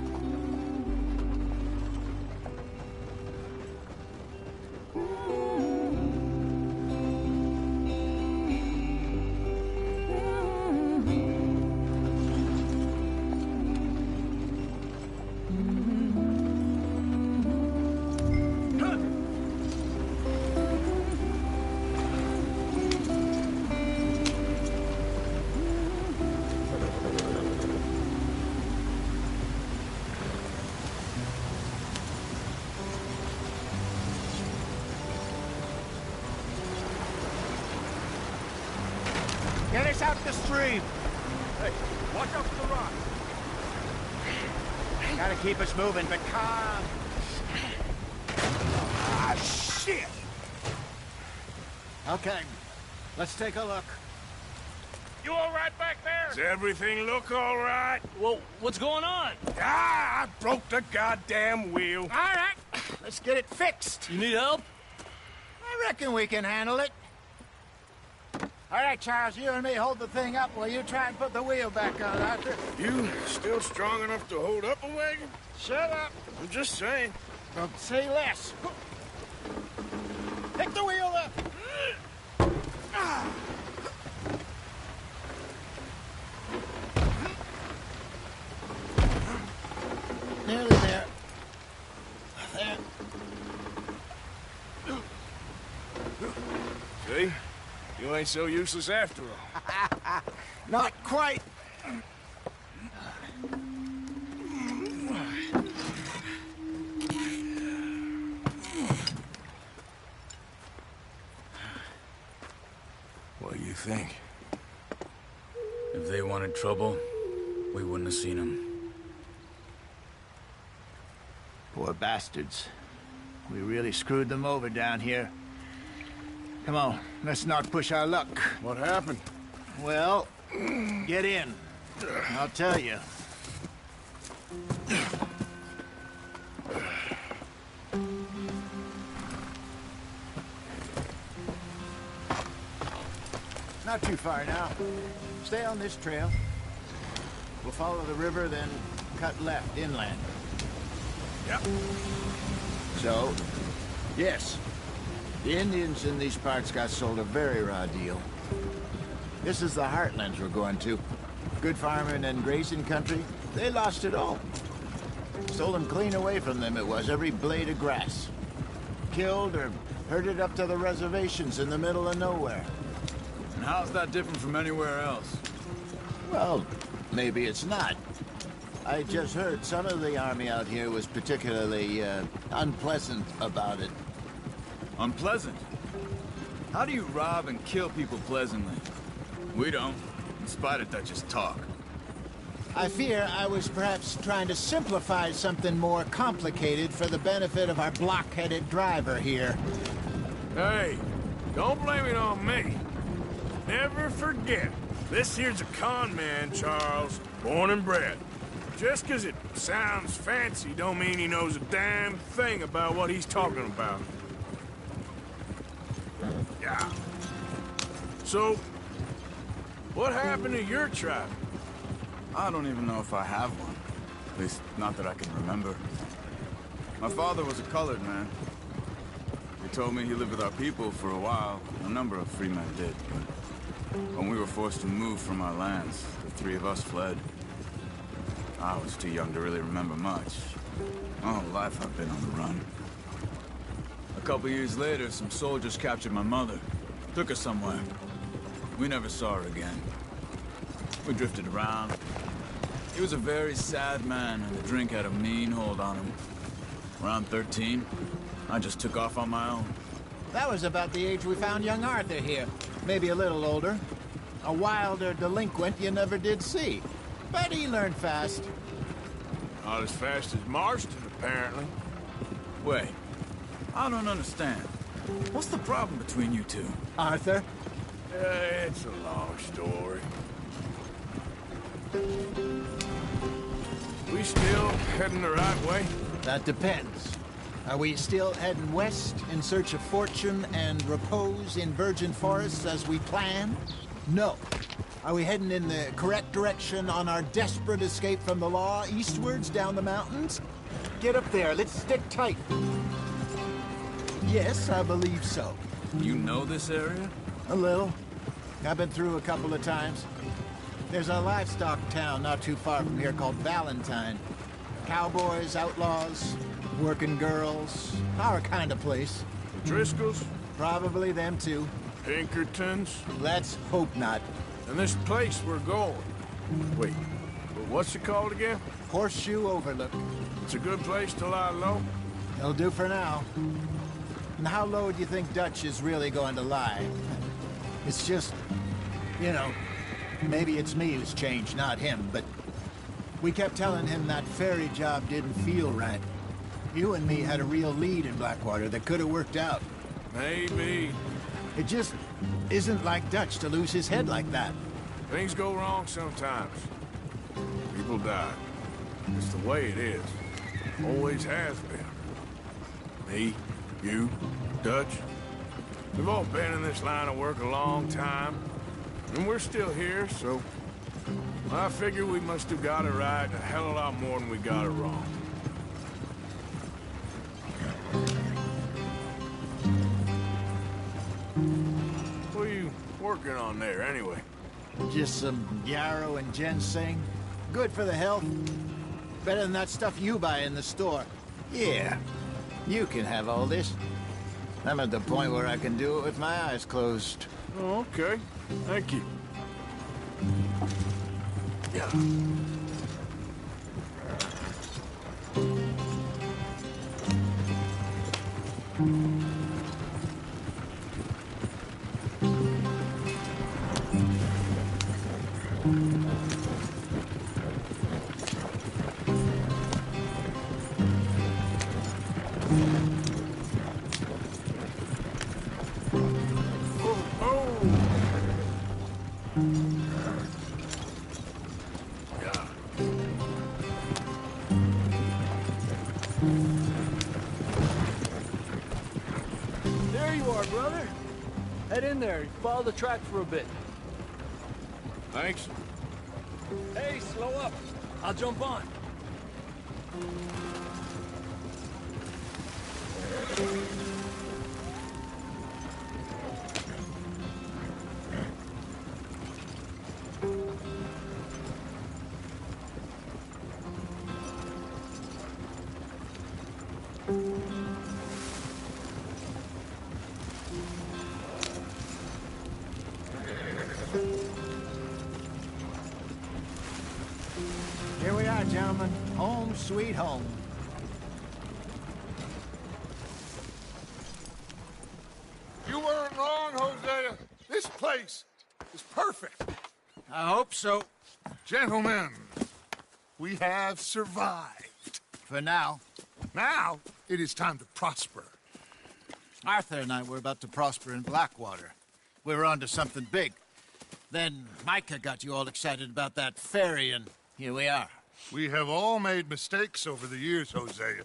Get us out the stream. Hey, watch out for the rock. Gotta keep us moving, but calm. Ah, shit! Okay, let's take a look. You all right back there? Does everything look all right? Well, what's going on? Ah, I broke the goddamn wheel. All right, let's get it fixed. You need help? I reckon we can handle it. All right, Charles, you and me hold the thing up while you try and put the wheel back on, Arthur. You still strong enough to hold up a wagon? Shut up. I'm just saying. Don't say less. Pick the wheel up. Nearly there. There. See? You ain't so useless after all. Not quite. What do you think? If they wanted trouble, we wouldn't have seen them. Poor bastards. We really screwed them over down here. Come on, let's not push our luck. What happened? Well, get in. I'll tell you. Not too far now. Stay on this trail. We'll follow the river, then cut left inland. Yep. So, yes, the Indians in these parts got sold a very raw deal. This is the heartlands we're going to. Good farming and grazing country, they lost it all. Stole them clean away from them, it was, every blade of grass. Killed or herded up to the reservations in the middle of nowhere. And how's that different from anywhere else? Well, maybe it's not. I just heard some of the army out here was particularly, unpleasant about it. Unpleasant? How do you rob and kill people pleasantly? We don't, in spite of Dutch's talk. I fear I was perhaps trying to simplify something more complicated for the benefit of our block-headed driver here. Hey, don't blame it on me. Never forget, this here's a con man, Charles, born and bred. Just 'cause it sounds fancy don't mean he knows a damn thing about what he's talking about. Yeah. So, what happened to your tribe? I don't even know if I have one. At least, not that I can remember. My father was a colored man. He told me he lived with our people for a while. A number of free men did, but when we were forced to move from our lands, the three of us fled. I was too young to really remember much. My whole life I've been on the run. A couple years later, some soldiers captured my mother. Took her somewhere. We never saw her again. We drifted around. He was a very sad man, and the drink had a mean hold on him. Around 13, I just took off on my own. That was about the age we found young Arthur here. Maybe a little older. A wilder delinquent you never did see. But he learned fast. Not as fast as Marston, apparently. Wait, I don't understand. What's the problem between you two? Arthur? It's a long story. We still heading the right way? That depends. Are we still heading west in search of fortune and repose in virgin forests as we planned? No. Are we heading in the correct direction on our desperate escape from the law eastwards down the mountains? Get up there. Let's stick tight. Yes, I believe so. You know this area? A little. I've been through a couple of times. There's a livestock town not too far from here called Valentine. Cowboys, outlaws, working girls, our kind of place. Driscolls? Probably them too. Pinkertons? Let's hope not. And this place we're going. Wait, what's it called again? Horseshoe Overlook. It's a good place to lie low? It'll do for now. And how low do you think Dutch is really going to lie? It's just, you know, maybe it's me who's changed, not him, but we kept telling him that ferry job didn't feel right. You and me had a real lead in Blackwater that could have worked out. Maybe. It just isn't like Dutch to lose his head like that. Things go wrong sometimes. People die. It's the way it is. Always has been. Me, you, Dutch. We've all been in this line of work a long time. And we're still here, so I figure we must have got it right a hell of a lot more than we got it wrong. What are you working on there, anyway? Just some yarrow and ginseng. Good for the health. Better than that stuff you buy in the store. Yeah, you can have all this. I'm at the point where I can do it with my eyes closed. Oh, okay. Thank you. Yeah. There you are, brother. Head in there. Follow the track for a bit. Thanks. Hey, slow up. I'll jump on. sweet home. You weren't wrong, Hosea. This place is perfect. I hope so. Gentlemen, we have survived. For now. Now, it is time to prosper. Arthur and I were about to prosper in Blackwater. We were onto something big. Then Micah got you all excited about that ferry, and here we are. We have all made mistakes over the years, Hosea.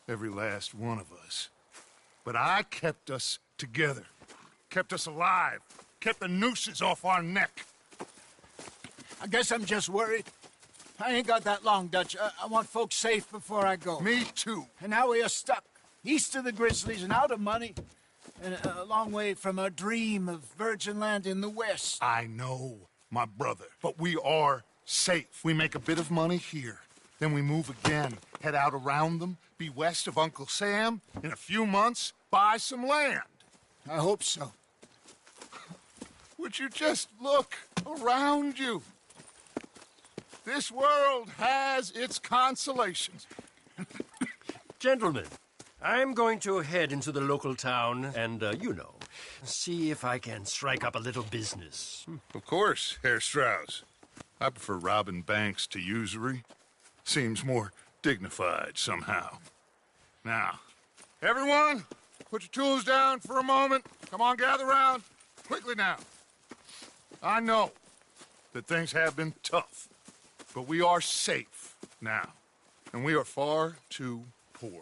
Every last one of us. But I kept us together. Kept us alive. Kept the nooses off our neck. I guess I'm just worried. I ain't got that long, Dutch. I want folks safe before I go. Me too. And now we are stuck. East of the Grizzlies and out of money. And a long way from our dream of virgin land in the west. I know, my brother. But we are safe. We make a bit of money here. Then we move again. Head out around them. Be west of Uncle Sam. In a few months, buy some land. I hope so. Would you just look around you? This world has its consolations. Gentlemen, I'm going to head into the local town and, see if I can strike up a little business. Of course, Herr Strauss. I prefer robbing banks to usury. Seems more dignified somehow. Now, everyone, put your tools down for a moment. Come on, gather round. Quickly now. I know that things have been tough, but we are safe now, and we are far too poor.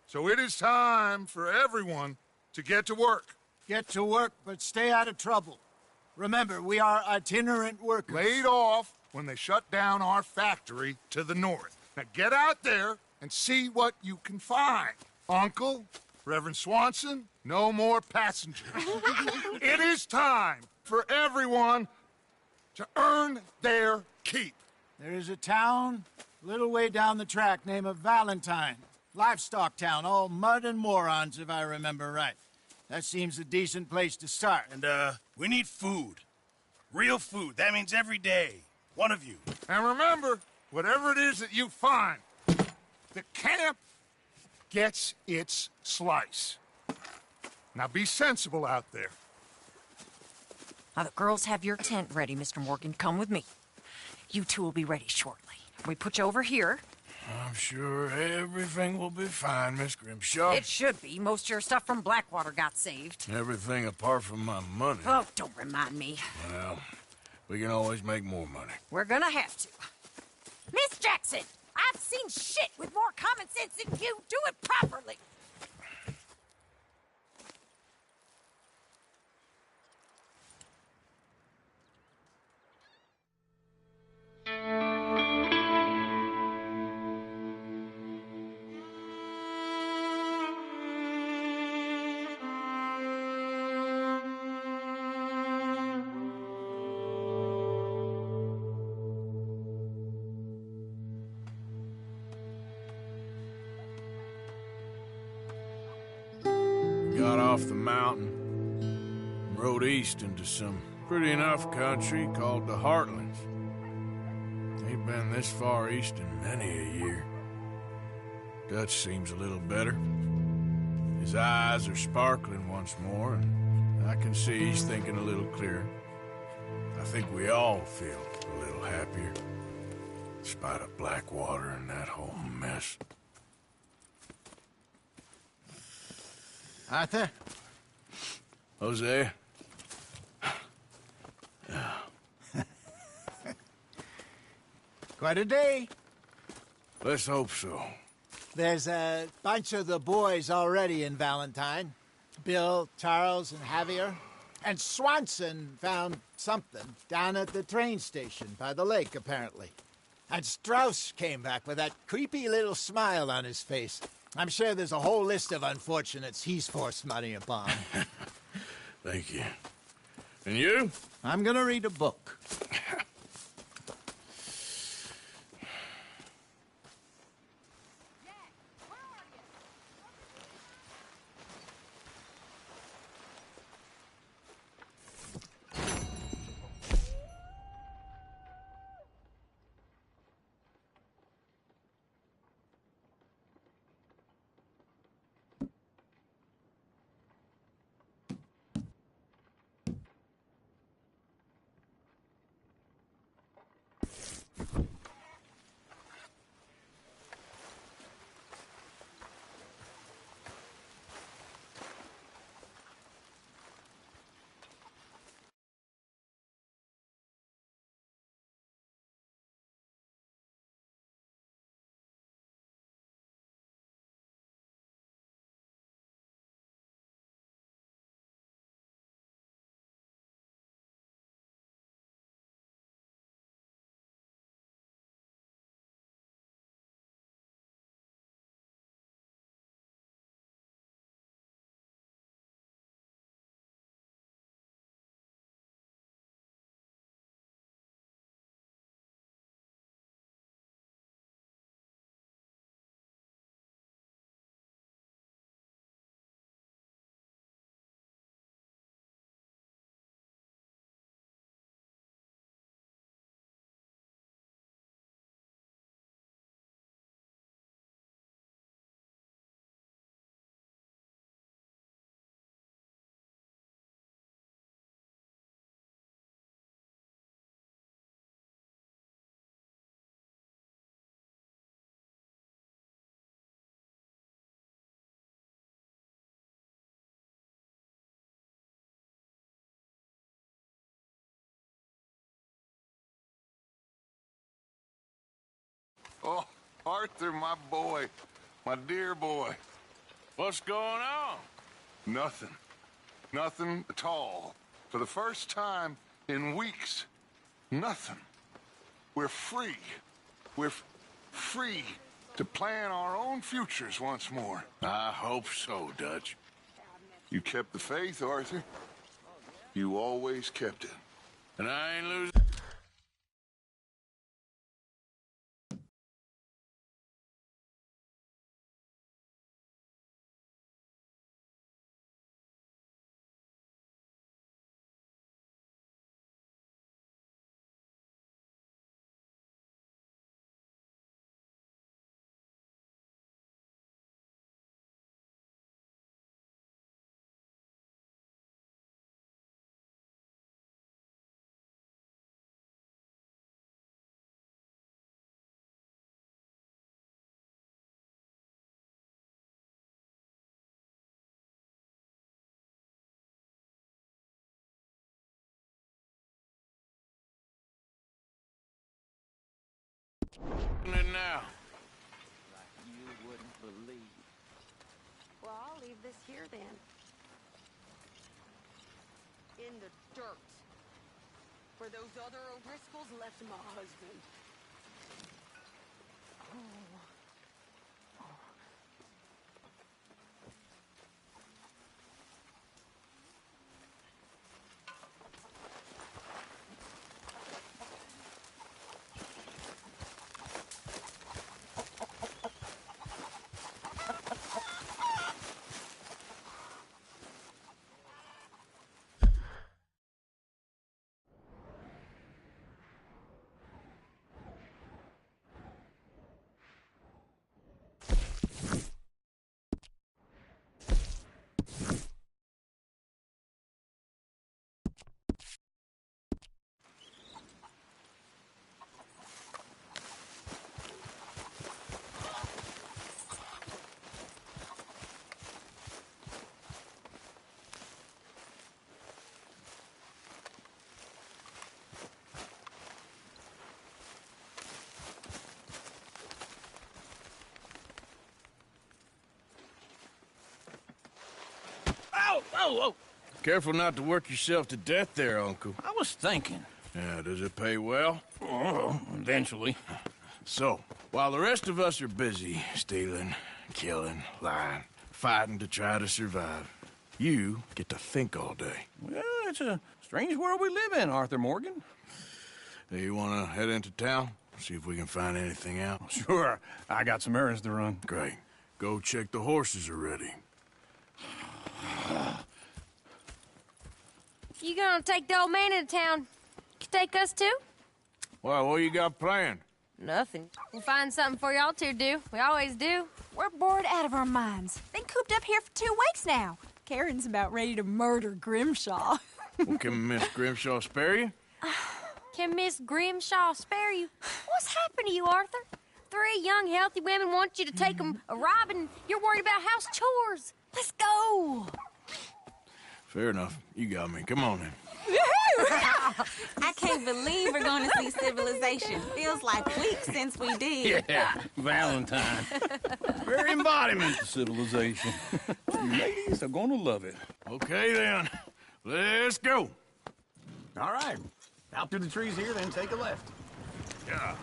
So it is time for everyone to get to work. Get to work, but stay out of trouble. Remember, we are itinerant workers. Laid off when they shut down our factory to the north. Now get out there and see what you can find. Uncle, Reverend Swanson, no more passengers. It is time for everyone to earn their keep. There is a town a little way down the track named Valentine. Livestock town, all mud and morons, if I remember right. That seems a decent place to start. And, we need food. Real food. That means every day. One of you. And remember, whatever it is that you find, the camp gets its slice. Now be sensible out there. Now, the girls have your tent ready, Mr. Morgan. Come with me. You two will be ready shortly. We put you over here. I'm sure everything will be fine, Miss Grimshaw. It should be. Most of your stuff from Blackwater got saved. Everything apart from my money. Oh, don't remind me. Well, we can always make more money. We're gonna have to. Miss Jackson, I've seen shit with more common sense than you. Do it properly. Got off the mountain and rode east into some pretty enough country called the Heartlands. Ain't been this far east in many a year. Dutch seems a little better. His eyes are sparkling once more, and I can see he's thinking a little clearer. I think we all feel a little happier, in spite of Blackwater and that whole mess. Arthur? Jose? Quite a day. Let's hope so. There's a bunch of the boys already in Valentine. Bill, Charles, and Javier. And Swanson found something down at the train station by the lake, apparently. And Strauss came back with that creepy little smile on his face. I'm sure there's a whole list of unfortunates he's forced money upon. Thank you. And you? I'm gonna read a book. Oh, Arthur, my boy. My dear boy. What's going on? Nothing. Nothing at all. For the first time in weeks, nothing. We're free. We're free to plan our own futures once more. I hope so, Dutch. You kept the faith, Arthur. You always kept it. And I ain't losing. It now. You wouldn't believe. Well, I'll leave this here then. In the dirt. Where those other O'Driscolls left my husband. Whoa! Careful not to work yourself to death there, Uncle. I was thinking. Yeah, does it pay well? Oh, eventually. So, while the rest of us are busy stealing, killing, lying, fighting to try to survive, you get to think all day. Well, it's a strange world we live in, Arthur Morgan. Do you want to head into town? See if we can find anything out? Sure. I got some errands to run. Great. Go check the horses are ready. You gonna take the old man into town? You take us too? Well, what you got planned? Nothing. We'll find something for y'all to do. We always do. We're bored out of our minds. Been cooped up here for 2 weeks now. Karen's about ready to murder Grimshaw. Well, can Miss Grimshaw spare you? Can Miss Grimshaw spare you? What's happened to you, Arthur? 3 young, healthy women want you to take them a robbing. You're worried about house chores. Let's go. Fair enough. You got me. Come on then. I can't believe we're going to see civilization. Feels like weeks since we did. Yeah, Valentine. Very embodiment of civilization. You ladies are going to love it. Okay, then. Let's go. All right. Out through the trees here, then take a left. Yeah.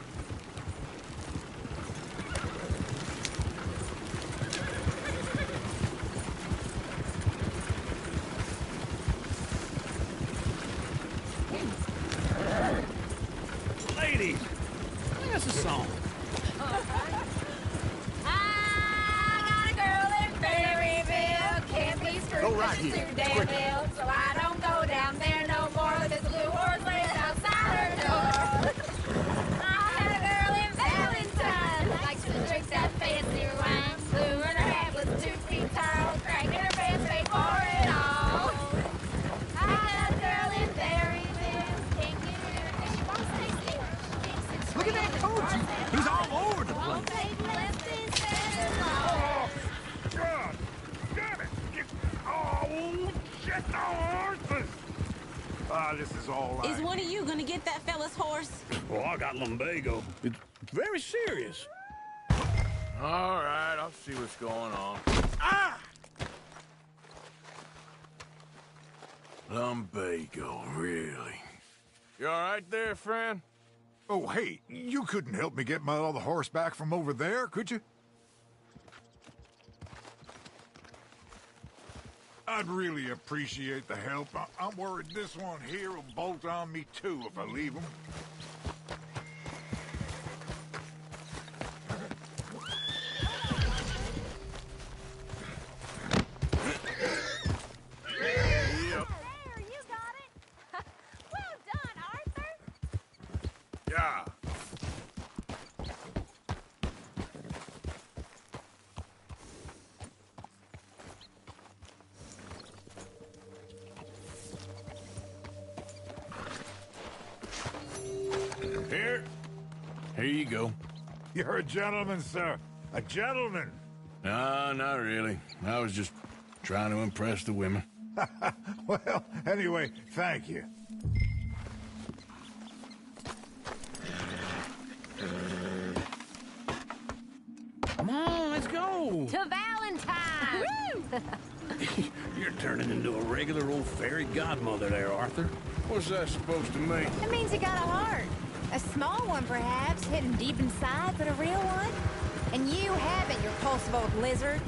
Ladies, sing us a song. I got a girl in Berryville. Can't be screwed. Go right She's here. too damn Quick. ill, so I don't go down there no more. There's a blue horse laying outside her door. I had a girl in Valentine. Likes to drink that fancy wine. Blue in her hat was 2 feet tall. Cranking her pants paid for it all. I had a girl in Berryville. Can't get her 'cause she won't stay still. She thinks it's Look at that real. coach. He's all over the Won't place. take less than 7 long. God damn it! Oh, shit, no horses! Ah, this is all right. Is one of you going to get that fella's horse? Well, I got lumbago. It's very serious. All right, I'll see what's going on. Ah! Lumbago, really? You all right there, friend? Oh, hey, you couldn't help me get my other horse back from over there, could you? I'd really appreciate the help. I'm worried this one here will bolt on me too if I leave him. Yeah. Here you go. You're a gentleman, sir. A gentleman. No, not really. I was just trying to impress the women. Well, anyway, thank you. Come on, let's go. To Valentine! You're turning into a regular old fairy godmother there, Arthur. What's that supposed to mean? It means you got a heart. A small one, perhaps, hidden deep inside, but a real one. And you haven't, you repulsive old lizard.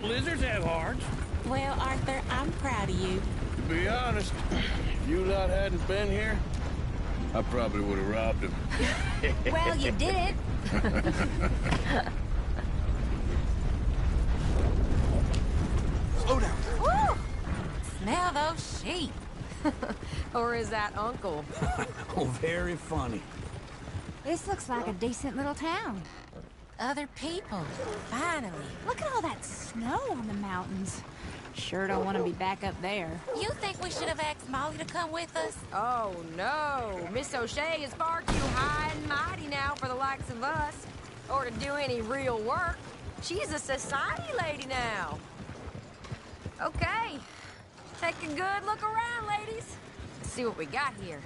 Lizards have hearts. Well, Arthur, I'm proud of you. To be honest, if you lot hadn't been here, I probably would have robbed him. Well, you did. Slow down. Woo! Smell those sheep. Or is that Uncle? Oh, very funny. This looks like a decent little town. Other people, finally. Look at all that snow on the mountains. Sure don't want to be back up there. You think we should have asked Molly to come with us? Oh, no. Miss O'Shea is far too high and mighty now for the likes of us. Or to do any real work. She's a society lady now. Okay. Take a good look around, ladies. See what we got here.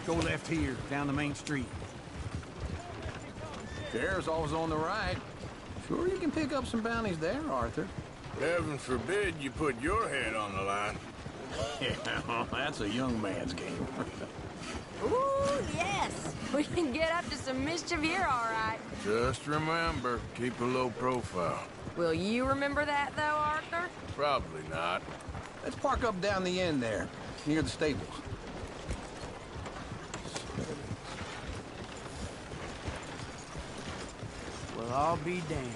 Go left here, down the main street. There's always on the right. Sure you can pick up some bounties there, Arthur. Heaven forbid you put your head on the line. Yeah, that's a young man's game. Ooh, yes. We can get up to some mischief here, all right. Just remember, keep a low profile. Will you remember that, though, Arthur? Probably not. Let's park up down the end there, near the stables. Well, I'll be damned.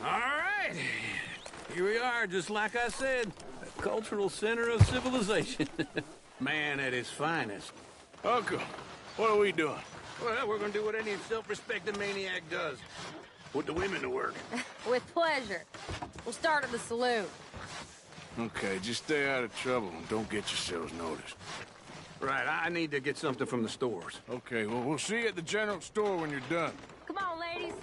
All right. Here we are, just like I said. A cultural center of civilization. Man at his finest. Uncle, what are we doing? Well, we're gonna do what any self-respecting maniac does. Put the women to work. With pleasure. We'll start at the saloon. Okay, just stay out of trouble and don't get yourselves noticed. Right, I need to get something from the stores. Okay, well, we'll see you at the general store when you're done. Come on, ladies.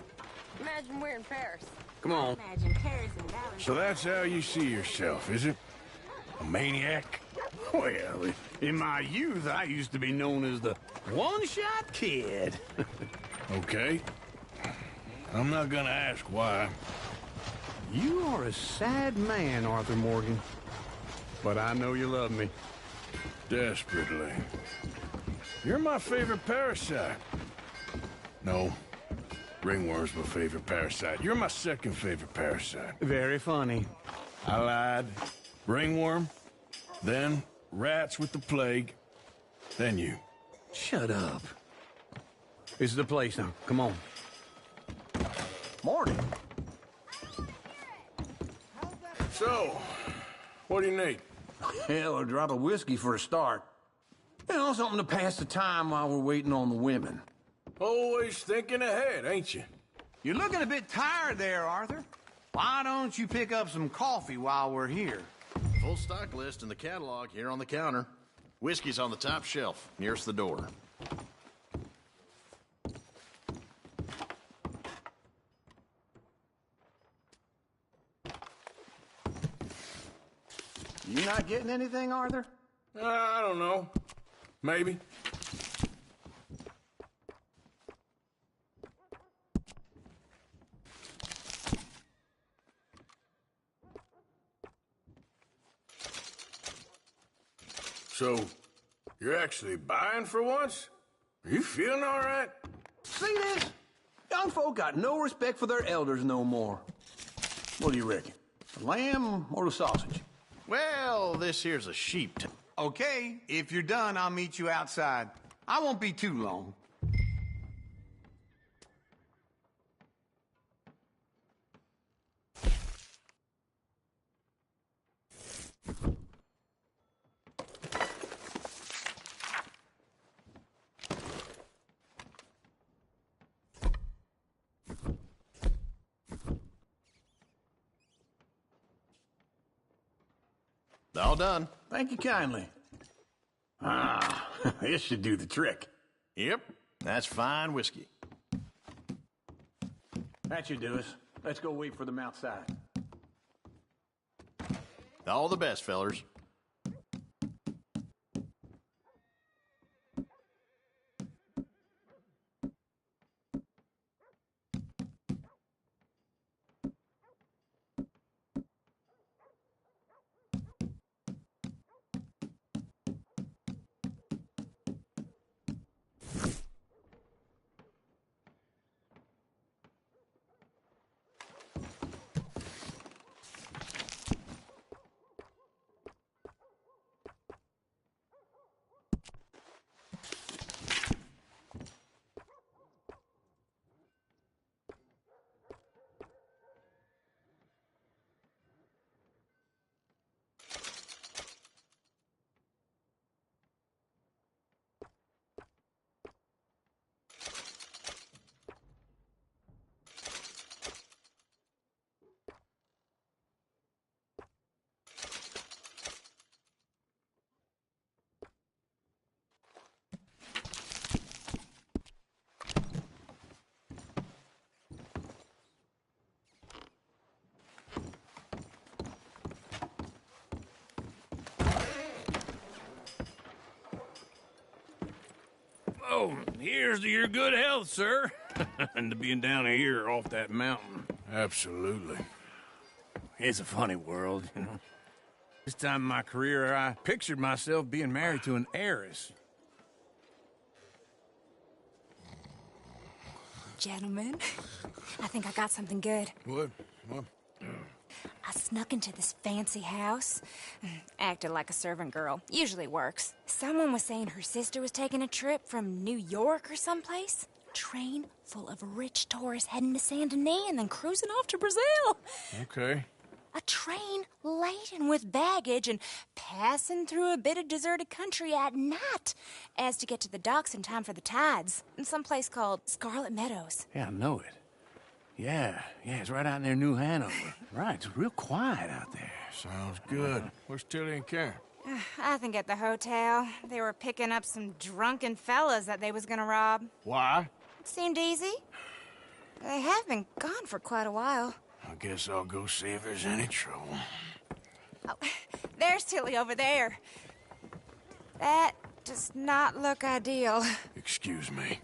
Imagine we're in Paris. Come on. Imagine Paris and Valentine. So that's how you see yourself, is it? A maniac? Well, in my youth, I used to be known as the one-shot kid. Okay. I'm not gonna ask why. You are a sad man, Arthur Morgan. But I know you love me. Desperately. You're my favorite parasite. No. Ringworm's my favorite parasite. You're my second favorite parasite. Very funny. I lied. Ringworm, then rats with the plague, then you. Shut up. This is the place now. Come on. Morning. So, what do you need? Hell, a drop of whiskey for a start. You know, something to pass the time while we're waiting on the women. Always thinking ahead, ain't you? You're looking a bit tired there, Arthur. Why don't you pick up some coffee while we're here? Full stock list in the catalog here on the counter. Whiskey's on the top shelf, nearest the door. You not getting anything, Arthur? I don't know. Maybe. So, you're actually buying for once? Are you feeling all right? See this? Young folk got no respect for their elders no more. What do you reckon? The lamb or the sausage? Well, this here's a sheep. Okay, if you're done, I'll meet you outside. I won't be too long. All done. Thank you kindly. Ah, this should do the trick. Yep, that's fine whiskey. That should do us. Let's go wait for them outside. All the best, fellers. Oh, here's to your good health, sir. And to being down here off that mountain. Absolutely. It's a funny world, you know. This time in my career, I pictured myself being married to an heiress. Gentlemen, I think I got something good. What? I snuck into this fancy house. Acted like a servant girl. Usually works. Someone was saying her sister was taking a trip from New York or someplace. Train full of rich tourists heading to Saint Denis and then cruising off to Brazil. Okay. A train laden with baggage and passing through a bit of deserted country at night as to get to the docks in time for the tides in some place called Scarlet Meadows. Yeah, I know it. Yeah, it's right out near New Hanover. Right, it's real quiet out there. Sounds good. Where's Tilly and Karen? I think at the hotel. They were picking up some drunken fellas that they was gonna rob. Why? It seemed easy. They have been gone for quite a while. I guess I'll go see if there's any trouble. Oh, there's Tilly over there. That does not look ideal. Excuse me.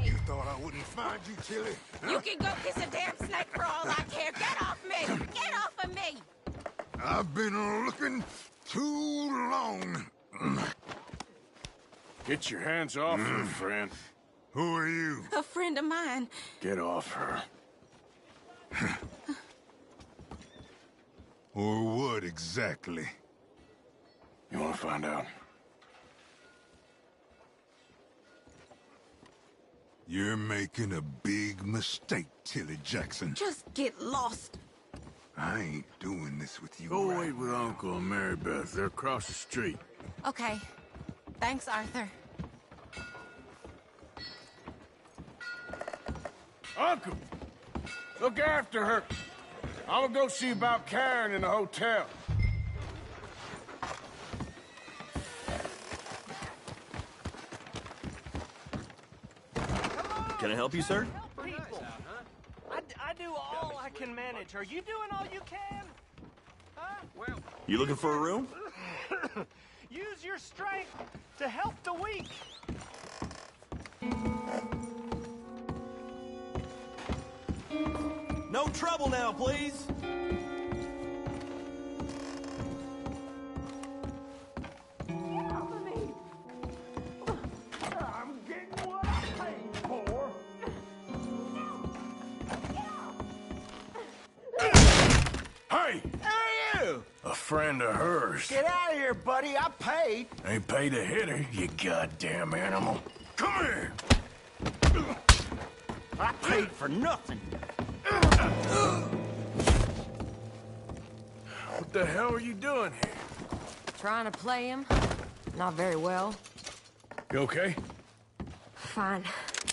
You thought I wouldn't find you, Tilly? You can go kiss a damn snake for all I care. Get off me! Get off of me! I've been looking too long. Get your hands off her, friend. Who are you? A friend of mine. Get off her. Or what exactly? You want to find out? You're making a big mistake, Tilly Jackson. Just get lost. I ain't doing this with you. Go wait with Uncle and Mary Beth. They're across the street. Okay. Thanks, Arthur. Uncle, look after her. I'm gonna go see about Karen in the hotel. Can I help you, sir? People. I do all I can manage. Are you doing all you can? Huh? Well, You looking for a room? use your strength to help the weak. No trouble now, please. I'm getting what I paid for. Hey! Who are you? A friend of hers. Get out of here, buddy. I paid. Ain't paid to hit her, you goddamn animal. Come here! I paid for nothing. What the hell are you doing here? Trying to play him. Not very well. You okay? Fine.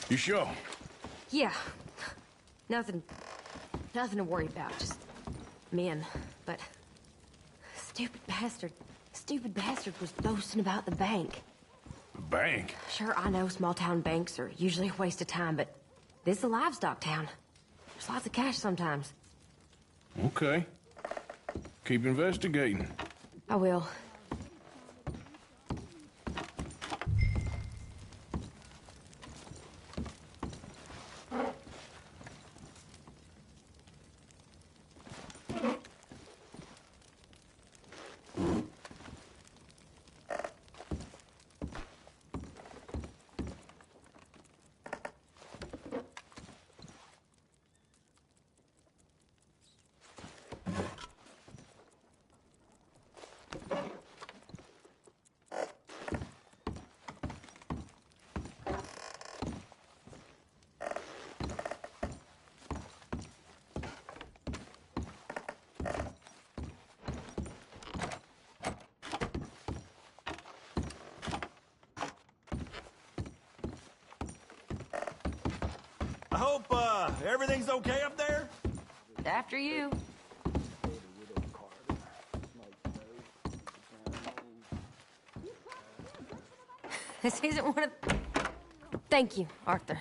You sure? Yeah. Nothing to worry about. Just men. But stupid bastard was boasting about the bank. The bank? Sure, I know small town banks are usually a waste of time, but this is a livestock town. There's lots of cash sometimes. Okay. Keep investigating. I will. I hope, everything's okay up there? After you. This isn't one of... Thank you, Arthur.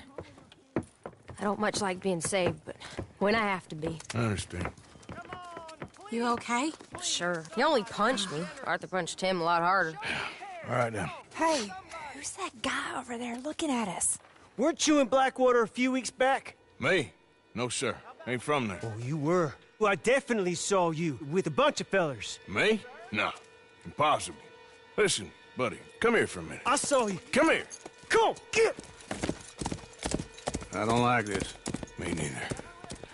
I don't much like being saved, but when I have to be. I understand. You okay? Sure. He only punched me. Arthur punched him a lot harder. All right, now. Hey, who's that guy over there looking at us? Weren't you in Blackwater a few weeks back? Me? No, sir. Ain't from there. Oh, you were. Well, I definitely saw you with a bunch of fellers. Me? No. Impossible. Listen, buddy, come here for a minute. I saw you. Come here. Come on, get! I don't like this. Me neither.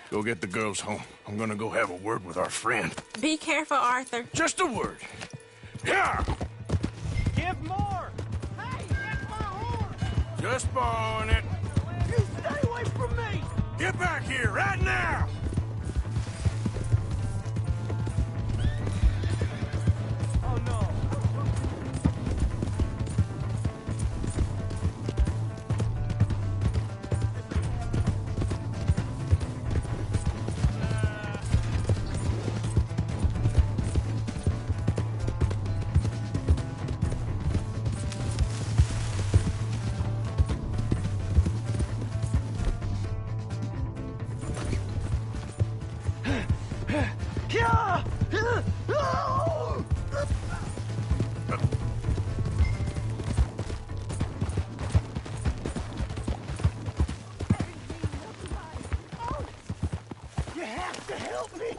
Go get the girls home. I'm gonna go have a word with our friend. Be careful, Arthur. Just a word. Yeah! Give more! Hey, that's my horse! Just borrowing it. You stay away from me! Get back here right now! Oh, no. You have to help me!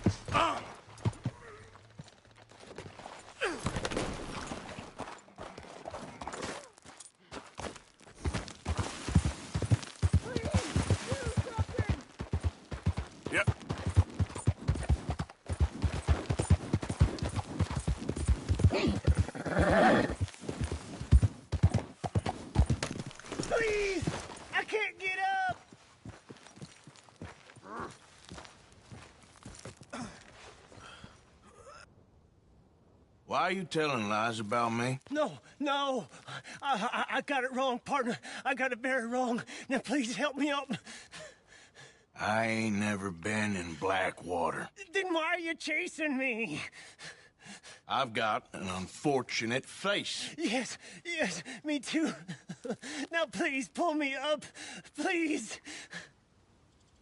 Yep. Please! I can't get up! Why are you telling lies about me? No. I got it wrong, partner. I got it very wrong. Now, please help me up. I ain't never been in Blackwater. Then why are you chasing me? I've got an unfortunate face. Yes, me too. Now please, pull me up. Please.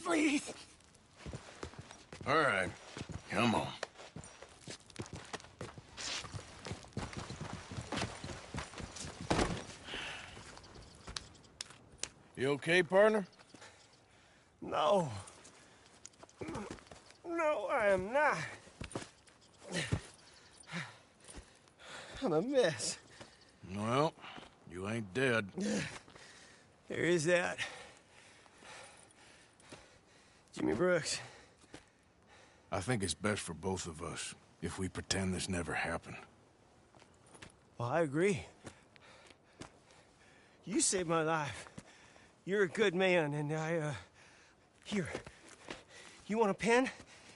Please. All right, come on. You okay, partner? No. No, I am not. I'm a mess. Well, you ain't dead. There is that. Jimmy Brooks. I think it's best for both of us if we pretend this never happened. Well, I agree. You saved my life. You're a good man, and Here. You want a pen?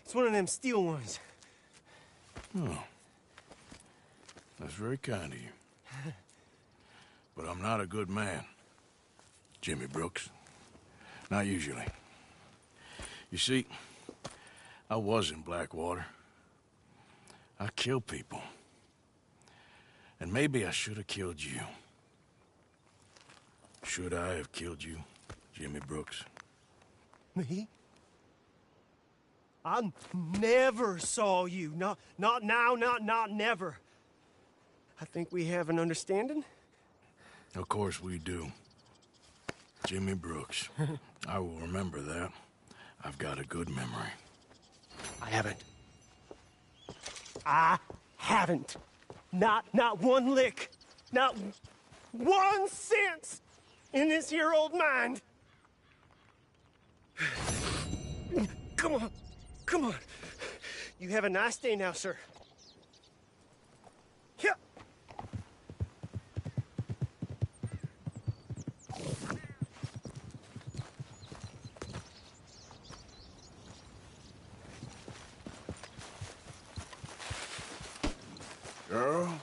It's one of them steel ones. Oh. That's very kind of you. But I'm not a good man, Jimmy Brooks. Not usually. You see, I was in Blackwater. I kill people. And maybe I should have killed you. Should I have killed you, Jimmy Brooks? Me? I never saw you. Not now, not never. I think we have an understanding. Of course we do. Jimmy Brooks. I will remember that. I've got a good memory. I haven't. Not one lick. Not 1 cent in this here old mind. Come on. You have a nice day now, sir. Yeah. Girl?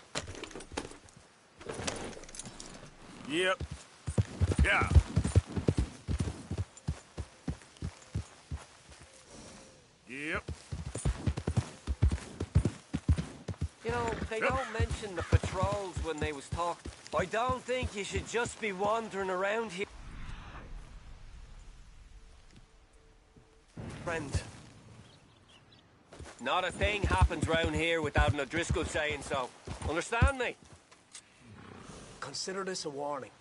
Yep. Yeah. Yep. You know, they don't mention the patrols when they was talking. I don't think you should just be wandering around here. Friend. Not a thing happens round here without an O'Driscoll saying so. Understand me? Consider this a warning.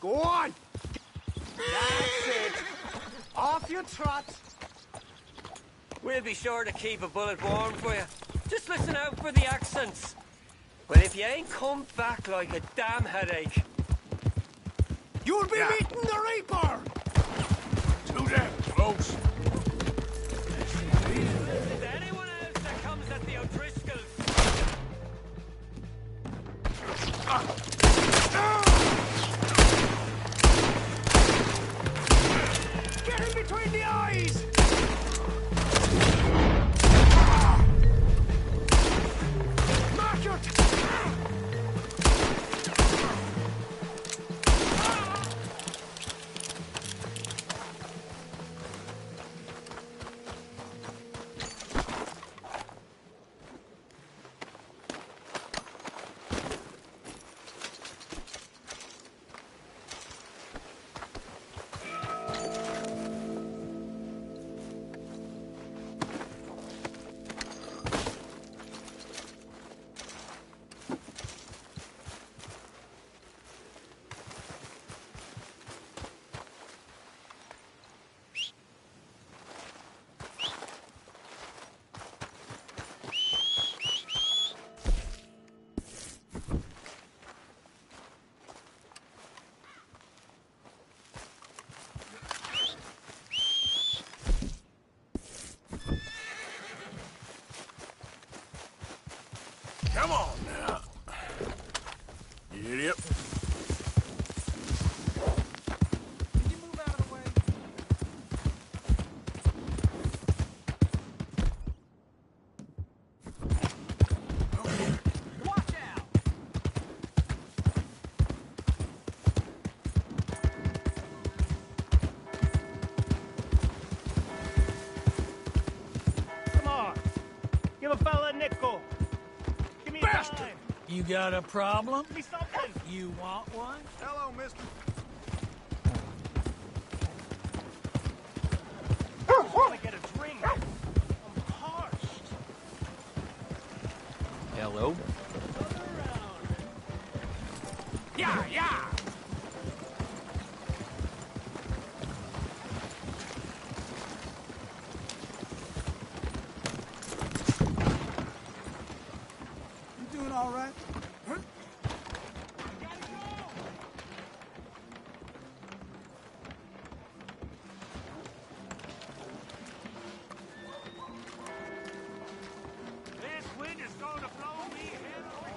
Go on! That's it! Off you trot! We'll be sure to keep a bullet warm for you. Just listen out for the accents. But if you ain't come back like a damn headache... You'll be meeting the Reaper! Too damn close. Is anyone else that comes at the O'Driscolls? Get him between the eyes! Mark your... Come on now. Idiot. Can you move out of the way? a fella a nickel. Give me a dime. You got a problem? Give me something. You want one? Hello, mister. I want to get a drink. I'm parched. Hello? Yeah, yeah. You doing all right? Huh? This wind is going to blow me head over.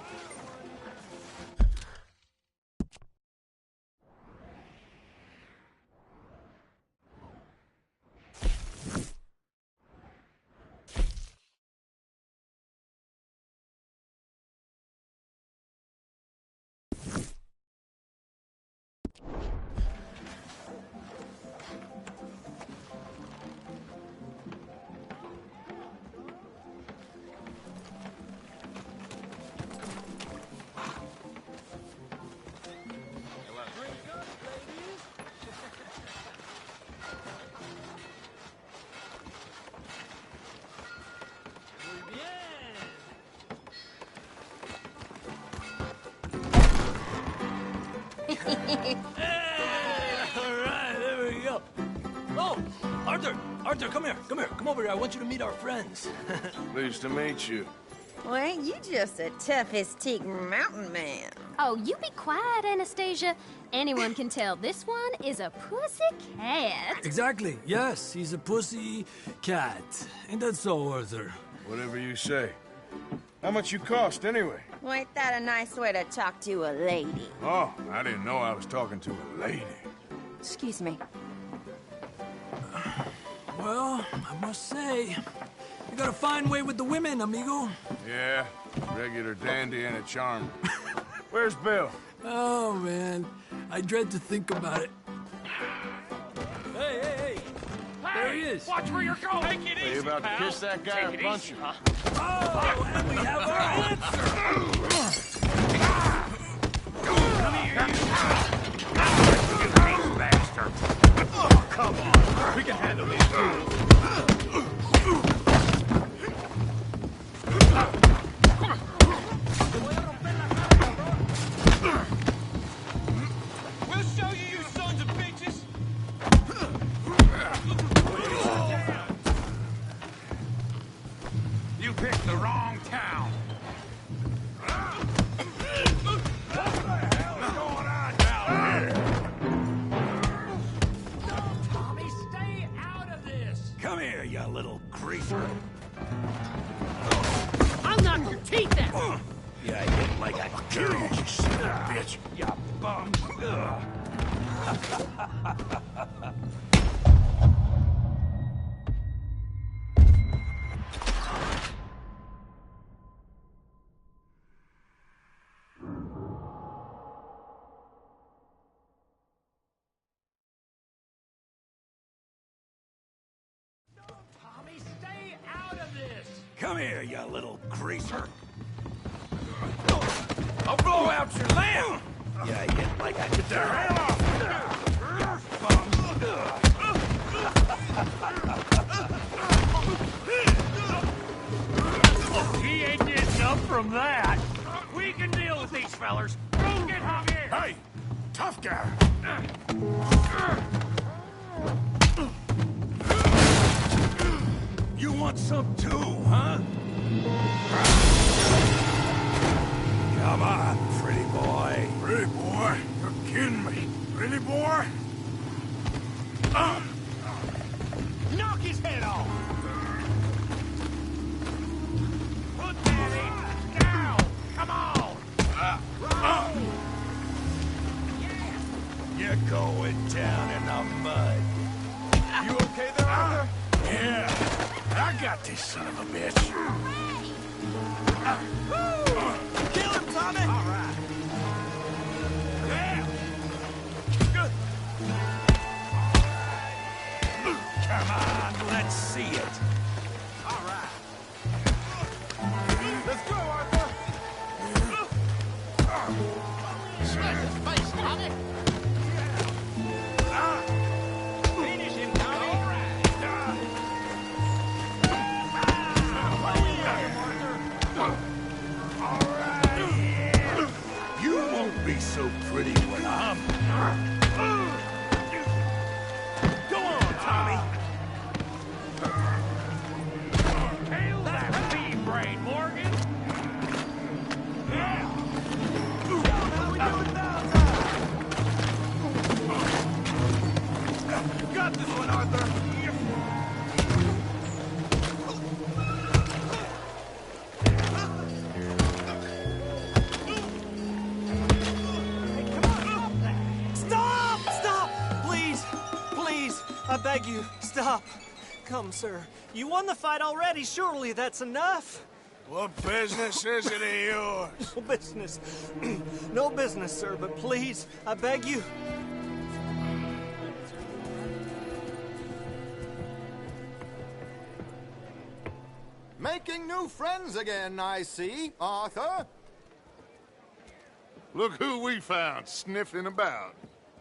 Hey, all right, there we go. Oh, Arthur, come here, come over here. I want you to meet our friends. Pleased to meet you. Well, ain't you just a tough-as-teak mountain man? Oh, you be quiet, Anastasia. Anyone can tell this one is a pussy cat. Exactly, yes, he's a pussy cat. Ain't that so, Arthur? Whatever you say. How much you cost, anyway? Well, ain't that a nice way to talk to a lady? Oh, I didn't know I was talking to a lady. Excuse me. Well, I must say, you got a fine way with the women, amigo. Yeah, regular dandy and a charm. Where's Bill? Oh, man, I dread to think about it. Hey! There he is. Watch where you're going. Take it easy, Are you about to kiss that guy or punch him? Oh, and we have our answer. Come here, you big bastard. Oh, come on. We can handle these fools. We'll show you, you sons of bitches. You picked the wrong town. What the hell's going on down here? Tommy, stay out of this. Come here, you little greaser. I'll knock your teeth out. Yeah, I hit like a girl. You son of a bitch. You bum. Tommy, stay out of this. Come here, you little greaser. I'll blow out your lamp. Yeah, I hit like a Get the hell off. He ain't getting up from that. We can deal with these fellers. Go get hung in. Hey, tough guy. You want some too, huh? Come on, pretty boy. Pretty boy, you're kidding me. Pretty boy? Knock his head off. Put that in now. Come on. You're going down in the mud. You okay there, Arthur? Yeah, I got this son of a bitch. Kill him, Tommy. All right. Yeah. Good. Come on, let's see it. All right. his face, Tommy. Finish him, Tommy. All right. You won't be so pretty when I'm... Go on, Tommy. Hail that bean brain, Morgan. Yeah. How we doing now, You got this one, Arthur. Stop! Stop! Please! Please! I beg you, stop. Come, sir. You won the fight already. Surely that's enough. What business is it of yours? No business. No business, sir, but please, I beg you. Making new friends again, I see, Arthur. Look who we found sniffing about.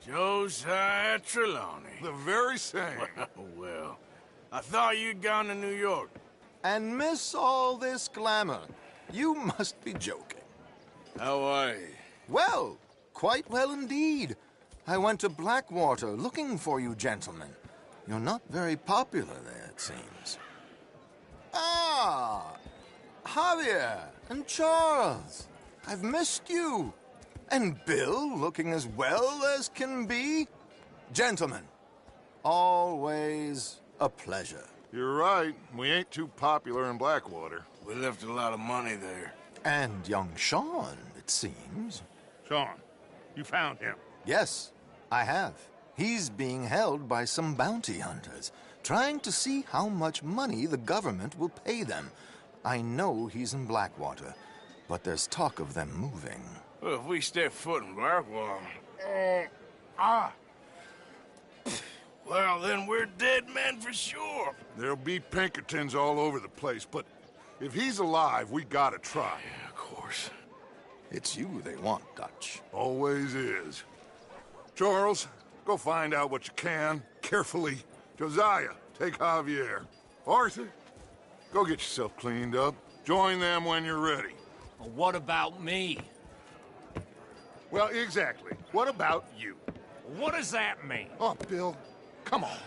Josiah Trelawney. The very same. Well, I thought you'd gone to New York. And miss all this glamour. You must be joking. How are you? Well, quite well indeed. I went to Blackwater looking for you gentlemen. You're not very popular there, it seems. Ah, Javier and Charles. I've missed you. And Bill looking as well as can be. Gentlemen, always a pleasure. You're right. We ain't too popular in Blackwater. We left a lot of money there. And young Sean, it seems. Sean, you found him? Yes, I have. He's being held by some bounty hunters, trying to see how much money the government will pay them. I know he's in Blackwater, but there's talk of them moving. Well, if we step foot in Blackwater... Well, then we're dead men for sure. There'll be Pinkertons all over the place, but if he's alive, we gotta try. Yeah, of course. It's you they want, Dutch. Always is. Charles, go find out what you can, carefully. Josiah, take Javier. Arthur, go get yourself cleaned up. Join them when you're ready. Well, what about me? Well, exactly. What about you? What does that mean? Oh, Bill, come on.